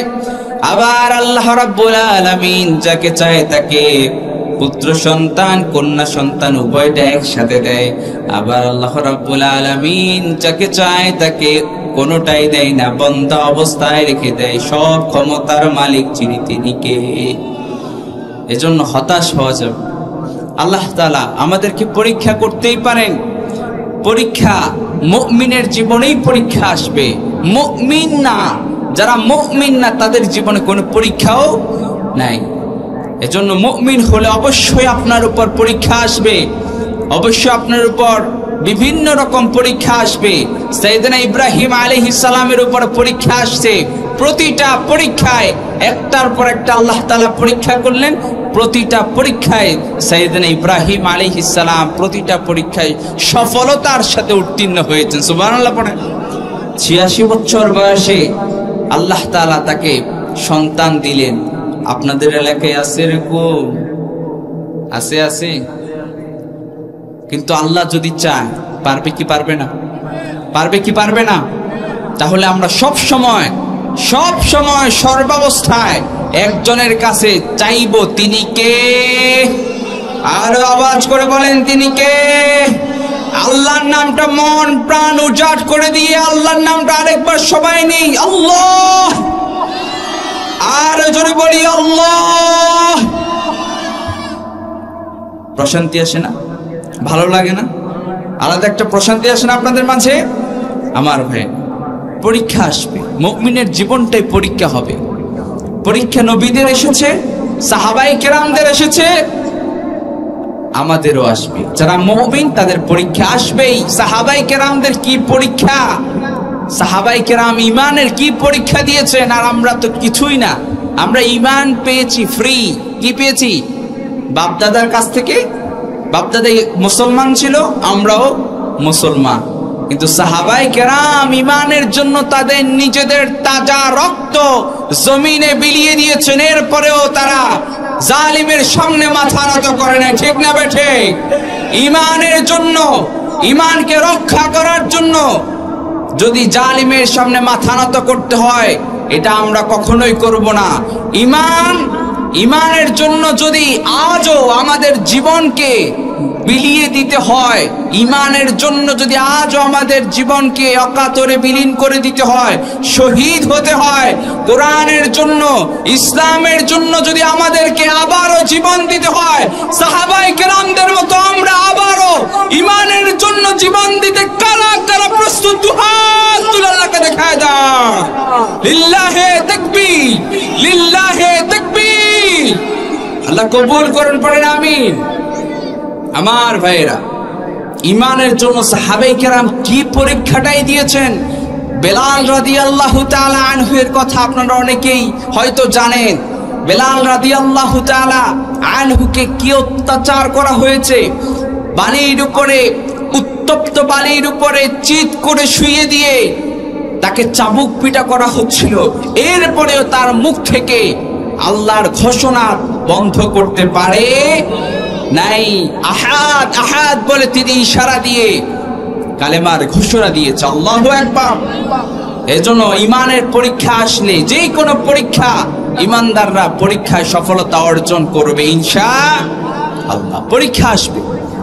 আবার আল্লাহ রাব্বুল আলামিন যাকে চায় তাকে পুত্র সন্তান, কন্যা সন্তান উভয়টা একসাথে দেয়। আবার আল্লাহ রাব্বুল আলামিন যাকে চায় তাকে কোনোটাই দেয় না, বন্ধ অবস্থায় রেখে দেয়। সব ক্ষমতার মালিক যিনি তিনি কে? এজন্য হতাশ হওয়া যাবে। আল্লাহ তাআলা আমাদেরকে পরীক্ষা করতেই পারেন। পরীক্ষা মুমিনের জীবনেই পরীক্ষা আসবে। মুমিন না, যারা মুমিন না তাদের জীবনে কোনো পরীক্ষাও নাই। এজন্য মুমিন হলে অবশ্যই আপনার উপর পরীক্ষা আসবে, অবশ্যই আপনার উপর বিভিন্ন রকম পরীক্ষা আসবে। সাইয়েদনা ইব্রাহিম আলাইহিস সালামের উপর পরীক্ষা আসছে। প্রতিটা পরীক্ষায় একটার পর একটা আল্লাহ তাআলা পরীক্ষা করলেন। প্রতিটা পরীক্ষায় সাইয়েদনা ইব্রাহিম আলাইহিস সালাম প্রতিটা পরীক্ষায় সফলতার সাথে উত্তীর্ণ হয়েছেন। সুবহানাল্লাহ পড়েন। 86 বছর বয়সে আল্লাহ তাআলা তাকে সন্তান দিলেন। আপনাদের এলাকায় আছে এরকম? আছে। কিন্তু আল্লাহ যদি চায়, পারবে কি পারবে না? পারবে কি পারবে না? তাহলে আমরা সব সময় সর্বাবস্থায় একজনের কাছে চাইব, তিনি কে? আরো আওয়াজ করে বলেন, তিনি কে? আল্লাহর নামটা মন প্রাণ উজাড় করে দিয়ে আল্লাহর নামটা আরেকবার সবাই নেই, আল্লাহ। আর জোরে বলি আল্লাহ। প্রশান্তি আসে না? ভালো লাগে না? আলাদা একটা প্রশান্তি আসে না আপনাদের মাঝে? আমার ভাই, পরীক্ষা আসবে, মুমিনের জীবনটাই পরীক্ষা হবে। পরীক্ষা নবীদের এসেছে, সাহাবায়ে কেরামদের এসেছে, আমাদেরও আসবে। যারা মুমিন তাদের পরীক্ষা আসবেই। সাহাবায়ে কেরামদের কি পরীক্ষা! সাহাবায়ে কেরাম ঈমানের কি পরীক্ষা দিয়েছেন, আর আমরা তো কিছুই না। আমরা ঈমান পেয়েছি ফ্রি। কি পেয়েছি? বাপদাদার কাছ থেকে। বাপদাদা মুসলমান ছিল, আমরাও মুসলমান। কিন্তু সাহাবায়ে কেরাম ঈমানের জন্য তাদের নিজেদের তাজা রক্ত জমিনে বিলিয়ে দিয়েছেন। এরপরেও তারা জালিমের সামনে মাথা নত করে না, ঠিক না বেঠে? ঈমানের জন্য, ঈমানকে রক্ষা করার জন্য যদি জালিমের সামনে মাথা নত করতে হয়, এটা আমরা কখনোই করব না। ঈমানের জন্য যদি আজও আমাদের জীবনকে বিলিয়ে দিতে হয়, ঈমানের জন্য যদি আজও আমাদের জীবনকে অকাতরে বিলীন করে দিতে হয়, শহীদ হতে হয়, কোরআনের জন্য, ইসলামের জন্য যদি আমাদেরকে আবারও জীবন দিতে হয়, সাহাবায়ে কেরামদের মতো আমরা আবারও ঈমানের জন্য জীবন দিতে কারা কারা প্রস্তুত? দুহাত তুলে আল্লাহকে দেখায় দাও। লিল্লাহে তাকবীর, লিল্লাহে তাকবীর। আল্লাহ কবুল করুন, পড়েন আমিন। আমার ভাইরা, ঈমানের জন্য সাহাবায়ে কেরাম কি পরীক্ষাটাই দিয়েছেন। বেলাল রাদিয়াল্লাহু তাআলা আনহু এর কথা আপনারা অনেকেই হয়তো জানেন। বেলাল রাদিয়াল্লাহু তাআলা আনহুকে কি অত্যাচার করা হয়েছে। বালির উপরে, উত্তপ্ত বালির উপরে চিৎ করে শুইয়ে দিয়ে তাকে চাবুক পিটা করা হচ্ছিল। এরপরেও তার মুখ থেকে আল্লাহর ঘোষণা বন্ধ করতে পারে নাই। আহাদ আহাদ বলে তিনি ইশারা দিয়ে কালেমার ঘোষণা দিয়েছে, আল্লাহু আকবার। এজন্য ঈমানের পরীক্ষা আসলে, যে কোনো পরীক্ষা, ঈমানদাররা পরীক্ষায় সফলতা অর্জন করবে ইনশাআল্লাহ। পরীক্ষা আসবে,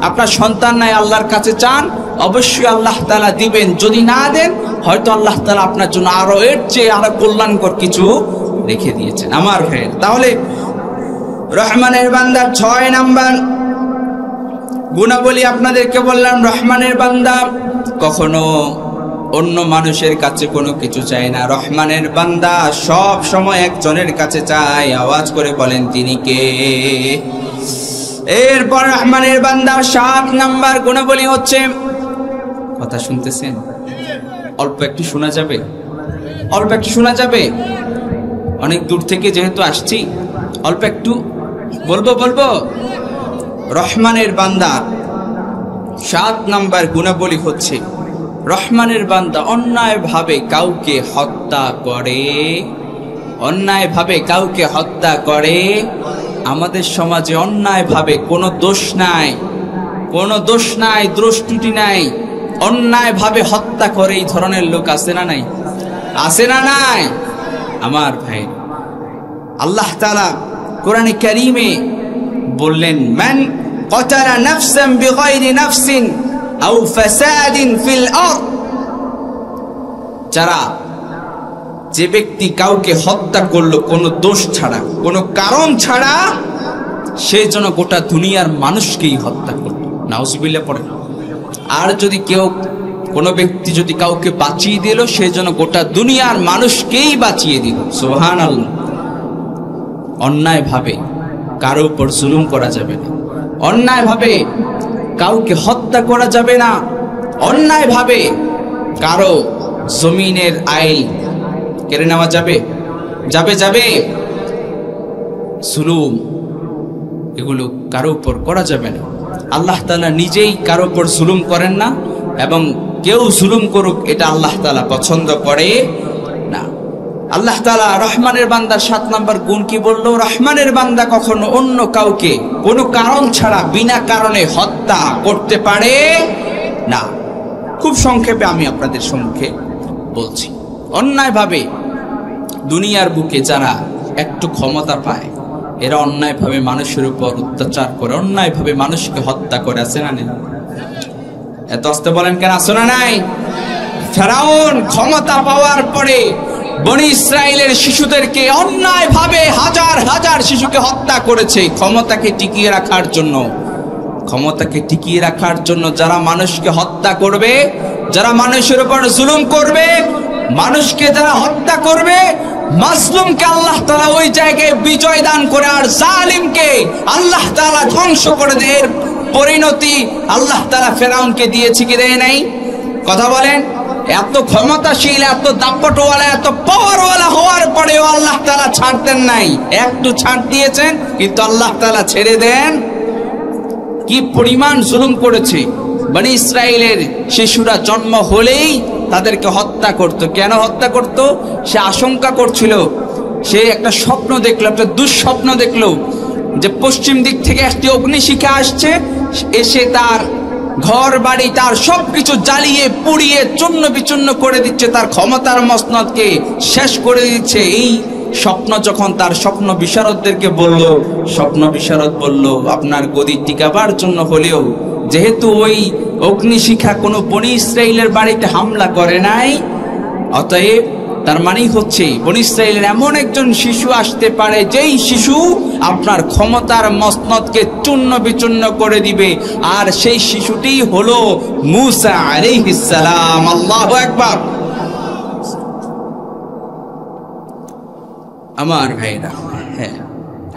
আপনার সন্তান নাই, আল্লাহর কাছে চান, অবশ্যই আল্লাহ তাআলা দিবেন। যদি না দেন, হয়তো আল্লাহ তাআলা আপনার জন্য আরো এর চেয়ে আরো কল্যাণকর কিছু রেখে দিয়েছেন। আমার ভাই, তাহলে রহমানের বান্দার 6 নাম্বার গুণাবলী আপনাদেরকে বললাম। রহমানের বান্দা কখনো অন্য মানুষের কাছে কোনো কিছু চায় না। রহমানের বান্দা সব সময় একজনের কাছে চায়। আওয়াজ করে বলেন, তিনি কে? এরপর রহমানের বান্দার 7 নাম্বার গুণাবলী হচ্ছে, কথা শুনতেছেন? অল্প একটু শোনা যাবে? অল্প একটু শোনা যাবে? অনেক দূর থেকে যেহেতু আসছি, অল্প একটু বলবো। রহমানের বান্দা 7 নাম্বার গুণাবলী হচ্ছে, রহমানের বান্দা অন্যায়ভাবে কাউকে হত্যা করে। অন্যায়ভাবে কাউকে হত্যা করে। আমাদের সমাজে অন্যায়ভাবে কোনো দোষ নাই, কোনো দোষ নাই, দোষ ত্রুটি নাই, অন্যায়ভাবে হত্যা করে এই ধরনের লোক আছে না নাই? আছে না নাই? আমার ভাই, আল্লাহ তাআলা কোরআনে কারীমে বললেন, মান ক্বাতালা নাফসান বিগাইরি নাফসিন আও ফাসাদিন ফিল আরদ। যারা, যে ব্যক্তি কাউকে হত্যা করলো কোনো দোষ ছাড়া, কোনো কারণ ছাড়া, সেই জন্য গোটা দুনিয়ার মানুষকেই হত্যা করলো। নাউজুবিল্লাহ পড়ে। আর যদি কেউ, কোনো ব্যক্তি যদি কাউকে বাঁচিয়ে দিল, সেই জন্য গোটা দুনিয়ার মানুষকেই বাঁচিয়ে দিল। সুবহানাল্লাহ। অন্যায়ভাবে কারো উপর জুলুম করা যাবে না। অন্যায়ভাবে কাউকে হত্যা করা যাবে না। অন্যায়ভাবে কারো জমিনের আইল কেড়ে নেওয়া যাবে? যাবে। জুলুম এগুলো কারো উপর করা যাবে না। আল্লাহ তাআলা নিজেই কারো উপর জুলুম করেন না, এবং কেউ জুলুম করুক, এটা আল্লাহ তাআলা পছন্দ করে না। আল্লাহ তাআলা রহমানের বান্দার 7 নম্বর গুণ কি বললো? রহমানের বান্দা কখনো অন্য কাউকে কোনো কারণ ছাড়া বিনা কারণে হত্যা করতে পারে না। খুব সংক্ষেপে আমি আপনাদের সম্মুখে বলছি। অন্যায়ভাবে দুনিয়ার বুকে যারা একটু ক্ষমতা পায়, এরা অন্যায়ভাবে মানুষের উপর অত্যাচার করে, অন্যায়ভাবে মানুষকে হত্যা করে। আছে না নেই? এত আস্তে বলেন কেন? আছে না নাই? ফেরাউন ক্ষমতা পাওয়ার পরে বনি ইসরাইলের শিশুদেরকে অন্যায়ভাবে হাজার হাজার শিশুকে হত্যা করেছে ক্ষমতাকে টিকিয়ে রাখার জন্য। ক্ষমতাকে টিকিয়ে রাখার জন্য যারা মানুষকে হত্যা করবে, যারা মানুষের উপর জুলুম করবে, মানুষকে যারা হত্যা করবে, মাজলুমকে আল্লাহ তাআলা ওই জায়গায় বিজয় দান করে, আর জালিমকে আল্লাহ তাআলা ধ্বংস করে দেয়। পরিণতি আল্লাহ তাআলা ফেরাউনকে দিয়েছে কি দেয় নাই? কথা বলেন। এত ক্ষমতাশীল, এত দাপটওয়ালা, এত পাওয়ারওয়ালা হওয়ার পরেও আল্লাহ তাআলা ছাড়তেন নাই। একটু ছাড় দিয়েছেন, কিন্তু আল্লাহ তাআলা ছেড়ে দেন। কি পরিমাণ জুলুম করেছে। বনি ইসরাইলের শিশুরা জন্ম হলেই তাদেরকে হত্যা করত। কেন হত্যা করত? সে আশঙ্কা করছিল, সে একটা স্বপ্ন দেখলো, একটা দুঃস্বপ্ন দেখলো যে পশ্চিম দিক থেকে একটি অগ্নিশিখা আসছে, এসে তার ঘর বাড়ি, তার সবকিছু জ্বালিয়ে পুড়িয়ে চূর্ণ বিচূর্ণ করে দিচ্ছে, তার ক্ষমতার মসনদকে শেষ করে দিচ্ছে। এই স্বপ্ন যখন তার স্বপ্ন বিশারদদেরকে বলল, স্বপ্ন বিশারদ বলল আপনার গদি টিকাবার জন্য হলেও, যেহেতু ওই অগ্নিশিখা কোনো বনি ইসরাইলের বাড়িতে হামলা করে নাই, অতএব তার মানেই হচ্ছে বনি ইসরাইলের এমন একজন শিশু আসতে পারে যেই শিশু আপনার ক্ষমতার মসনদকে চূর্ণ বিচূর্ণ করে দিবে, আর সেই শিশুটি হলো মূসা আলাইহিস সালাম। আল্লাহু আকবার। আমার ভাইরা, হ্যাঁ,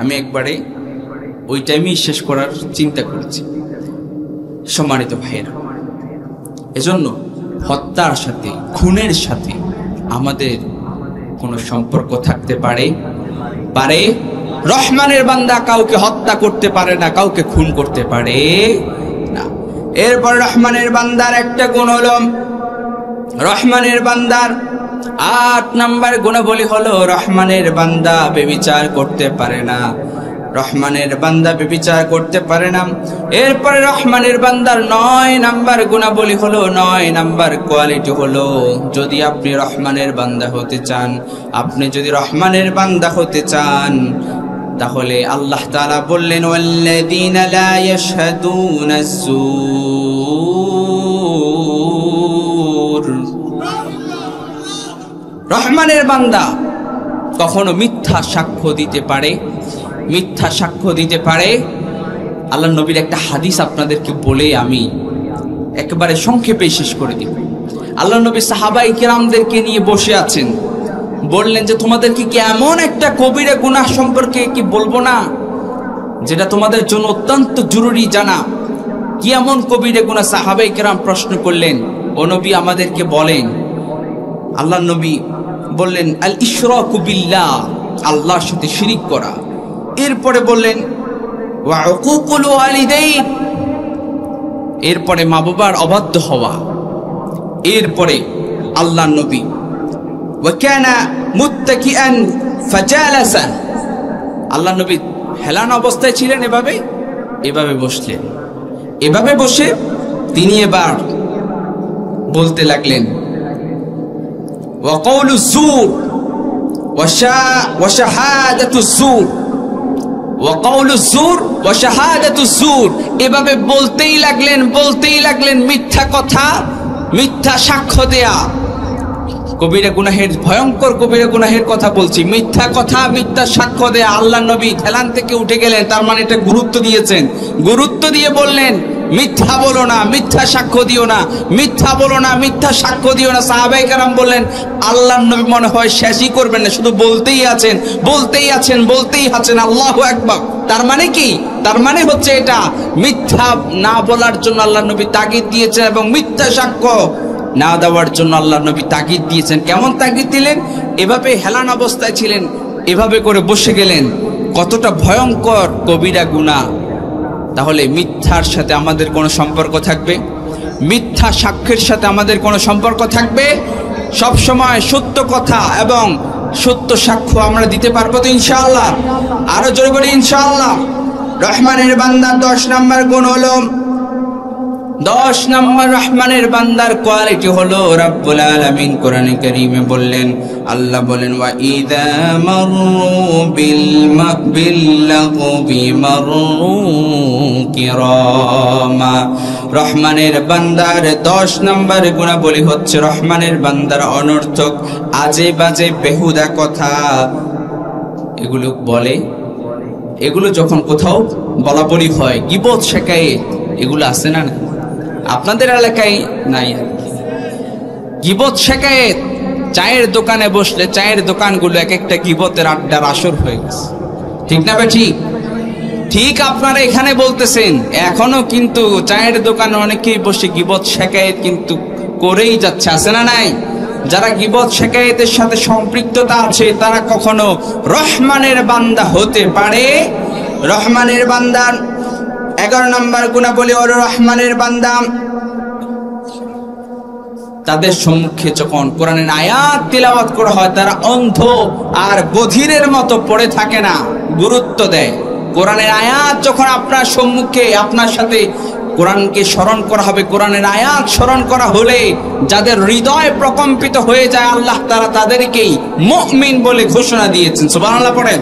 আমি একবারে ওই টাইমেই শেষ করার চিন্তা করেছি। সম্মানিত ভাইরা, এজন্য হত্যার সাথে, খুনের সাথে আমাদের কোনো সম্পর্ক থাকতে পারে? রহমানের বান্দা কাউকে হত্যা করতে পারে না, কাউকে খুন করতে পারে না। এরপর রহমানের বান্দার একটা গুণ হলো, রহমানের বান্দার 8 নম্বর গুণাবলী হলো রহমানের বান্দা ব্যভিচার করতে পারে না। রহমানের বান্দা ব্যভিচার করতে পারে না। এরপরে রহমানের বান্দার 9 নম্বর গুণাবলী হলো, 9 নম্বর কোয়ালিটি হলো, যদি আপনি রহমানের বান্দা হতে চান, আপনি যদি রহমানের বান্দা হতে চান, তাহলে আল্লাহ তাআলা বললেন ওয়াল্লাযীনা লা ইয়াশহাদুনা যুর। রহমানের বান্দা কখনো মিথ্যা সাক্ষ্য দিতে পারে, মিথ্যা সাক্ষ্য দিতে পারে। আল্লাহ নবীর একটা হাদিস আপনাদেরকে বলে আমি একেবারে সংক্ষেপে শেষ করে দিব। আল্লাহ নবী সাহাবায়ে কেরামদেরকে নিয়ে বসে আছেন, বললেন যে তোমাদেরকে কি এমন একটা কবিরা গুনাহ সম্পর্কে কি বলবো না, যেটা তোমাদের জন্য অত্যন্ত জরুরি জানা? কি এমন কবিরা গুনাহ? সাহাবায়ে কেরাম প্রশ্ন করলেন, ও নবী আমাদেরকে বলেন। আল্লাহ নবী বললেন আল ইশরাকু বিল্লাহ, আল্লাহর সাথে শিরিক করা। এরপরে বললেন ওয়া উকুকুল ওয়ালিদাইন, এরপরে মা বাবার অবাধ্য হওয়া। এরপরে আল্লাহ নবী ওয়া কানা মুত্তাকিআন ফাজালাসা, আল্লাহ নবী হেলান অবস্থায় ছিলেন, এভাবে বসলেন। এভাবে বসে তিনি এবার বলতে লাগলেন ওয়া কাউলু যুর ওয়া শাহাদাতু যুর, ওয়া কাউলু যুর ওয়া শাহাদাতু যুর। এভাবে বলতেই লাগলেন মিথ্যা কথা, মিথ্যা সাক্ষ্য দেয়া। কবিরা গুনাহের, ভয়ঙ্কর কবিরা গুনাহের কথা বলছি। মিথ্যা কথা, মিথ্যা সাক্ষ্য দেয়া। আল্লাহ নবী হেলান থেকে উঠে গেলেন, তার মানে এটা গুরুত্ব দিয়েছেন। গুরুত্ব দিয়ে বললেন মিথ্যা বলো না, মিথ্যা সাক্ষ্য দিও না, মিথ্যা বলো না, মিথ্যা সাক্ষ্য দিও না। সাহাবায়ে কেরাম বললেন আল্লাহর নবী মনে হয় শেষই করবেন না, শুধু বলতেই আছেন। আল্লাহু আকবার। তার মানে কি? তার মানে হচ্ছে এটা মিথ্যা না বলার জন্য আল্লাহ নবী তাগিদ দিয়েছেন, এবং মিথ্যা সাক্ষ্য না দেওয়ার জন্য আল্লাহ নবী তাগিদ দিয়েছেন। কেমন তাগিদ দিলেন? এভাবে হেলান অবস্থায় ছিলেন, এভাবে করে বসে গেলেন। কতটা ভয়ঙ্কর কবিরা গুনাহ। তাহলে মিথ্যার সাথে আমাদের কোনো সম্পর্ক থাকবে? মিথ্যা সাক্ষ্যের সাথে আমাদের কোনো সম্পর্ক থাকবে? সব সময় সত্য কথা এবং সত্য সাক্ষ্য আমরা দিতে পারবো তো ইনশাআল্লাহ? আরো জোরে বলি ইনশাআল্লাহ। রহমানের বান্দার 10 নম্বর গুণ হলো, 10 নম্বর রহমানের বান্দার কোয়ালিটি হলো, রব্বুল আলামিন কোরআনে কারীমে বললেন, আল্লাহ বলেন, ওয়া ইযা মাররু বিল লাগবি মাররু কিরামা। রহমানের বান্দার 10 নম্বর গুণাবলী হচ্ছে, রহমানের বান্দার অনর্থক আজে বাজে বেহুদা কথা এগুলো বলে, এগুলো যখন কোথাও বলা বলি হয়, গীবত শেখায়েত এগুলো আছে না? আপনাদের এলাকায় নাই? গীবত শেখায়েত, চায়ের দোকানে বসলে চায়ের দোকানগুলো এক একটা গীবতের আড্ডার আসর হয়ে গেছে, ঠিক না ভাই? ঠিক ঠিক আপনারা এখানে বলতেছেন, এখনো কিন্তু চায়ের দোকানে অনেকেই বসে গীবত শেখায়েত কিন্তু করেই যাচ্ছে, আছে না নাই? যারা গীবত শেখায়েতের সাথে সম্পৃক্ততা আছে তারা কখনো রহমানের বান্দা হতে পারে? রহমানের বান্দার 11 নম্বর গুণাবলী হলো, রহমানের বান্দা তাদের সম্মুখে যখন কোরআনের আয়াত তিলাওয়াত করা হয় তারা অন্ধ আর বধিরের মতো পড়ে থাকে না, গুরুত্ব দেয়। কোরআনের আয়াত যখন আপনার সম্মুখে আপনার সাথে কোরআনকে স্মরণ করা হবে, কোরআনের আয়াত স্মরণ করা হলে যাদের হৃদয় প্রকম্পিত হয়ে যায়, আল্লাহ তাআলা তাদেরকেই মুমিন বলে ঘোষণা দিয়েছেন। সুবহানাল্লাহ পড়েন।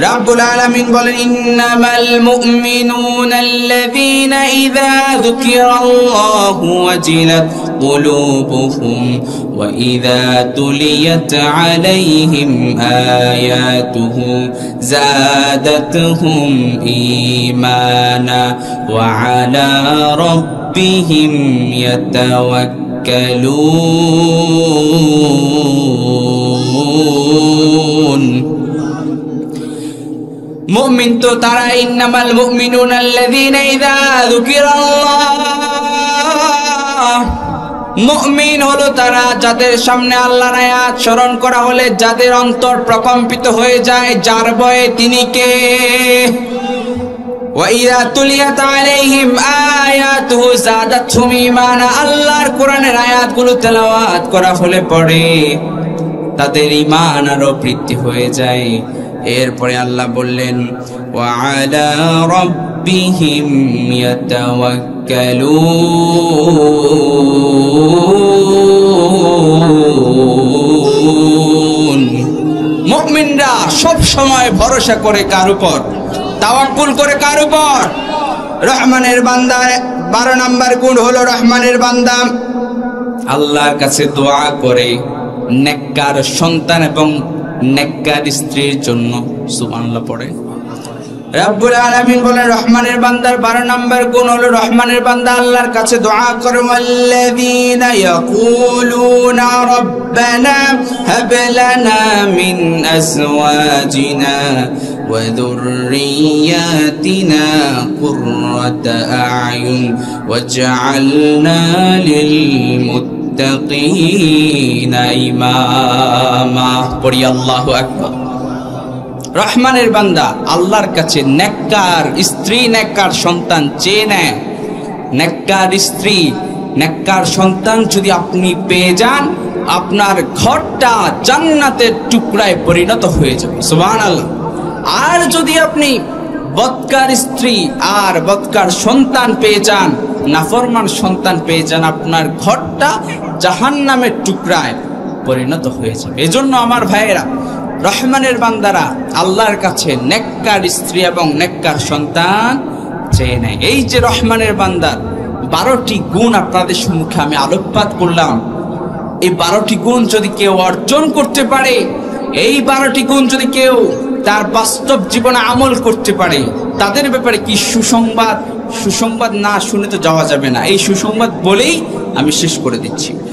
রব্বুল আলামিন বলেন, ইন্নামাল মুমিনুনা আল্লাযীনা ইযা যুকিরাল্লাহু ওয়াজিলাত কুলুবুহুম ওয়া ইযা তুলিয়াত আলাইহিম আয়াতুহু যাদাতুহুম ঈমানা ওয়া আলা রাব্বিহিম ইয়াতাওয়াক্কালুন। মুমিন তো তারা, ইন্নামাল মুমিনুনা আল্লাযীনা ইযা যুকিরাল্লাহ, মুমিন হলো তারা যাদের সামনে আল্লাহর আয়াত স্মরণ করা হলে যাদের অন্তর প্রকম্পিত হয়ে যায়, যার ভয়ে তিনি কে। ওয়া ইযা তুলিয়াত আলাইহিম আয়াতুহু যাদাতহুম ঈমানা, আল্লাহর কোরআনের আয়াতগুলো তেলাওয়াত করা হলে পড়ে তাদের ঈমান আরো বৃদ্ধি হয়ে যায়। এরপরে আল্লাহ বললেন, ওয়া আলা রাব্বিহিম ইয়াতাওয়াক্কালুন। মুমিনরা সব সময় ভরসা করে কার উপর? তাওয়াক্কুল করে কার উপর? রহমানের বান্দা 12 নম্বর গুণ হলো, রহমানের বান্দা আল্লাহর কাছে দোয়া করে নেককার সন্তান এবং নেককার স্ত্রীর জন্য। সুবহানাল্লাহ পড়ে। রব্বুল আলামিন বলেন, রহমানের বান্দার 12 নম্বর গুণ হলো, রহমানের বান্দা আল্লাহর কাছে দোয়া করে, ওয়াল্লাযীনা ইয়াকুলুনা রাব্বানা হাব লানা মিন আজওয়াজিনা ওয়া যুররিয়াতিনা কুররাতা আ'য়ুন ওয়াজআলনা লিল মুত্তাকিনা ইমামা। পড়ি আল্লাহু আকবার। রহমানের বান্দা আল্লাহর কাছে নেককার স্ত্রী, নেককার সন্তান চেয়ে নেয়। নেককার স্ত্রী, নেককার সন্তান যদি আপনি পেয়ে যান, আপনার ঘরটা জান্নাতের টুকরায় পরিণত হয়ে যাবে। সুবহানাল্লাহ। আর যদি আপনি বদকার স্ত্রী আর বদকার সন্তান পেয়ে যান, নাফরমান সন্তান পেয়ে যান, আপনার ঘরটা জাহান্নামের টুকরায় পরিণত হয়ে যাবে। এজন্য আমার ভাইয়েরা, রহমানের বান্দারা আল্লাহর কাছে নেককার স্ত্রী এবং নেককার সন্তান চেয়ে নেয়। এই যে রহমানের বান্দার 12টি গুণ আপনাদের সম্মুখে আমি আলোকপাত করলাম, এই 12টি গুণ যদি কেউ অর্জন করতে পারে, এই 12টি গুণ যদি কেউ তার বাস্তব জীবনে আমল করতে পারে, তাদের ব্যাপারে কি সুসংবাদ! সুসংবাদ না শুনে তো যাওয়া যাবে না। এই সুসংবাদ বলেই আমি শেষ করে দিচ্ছি।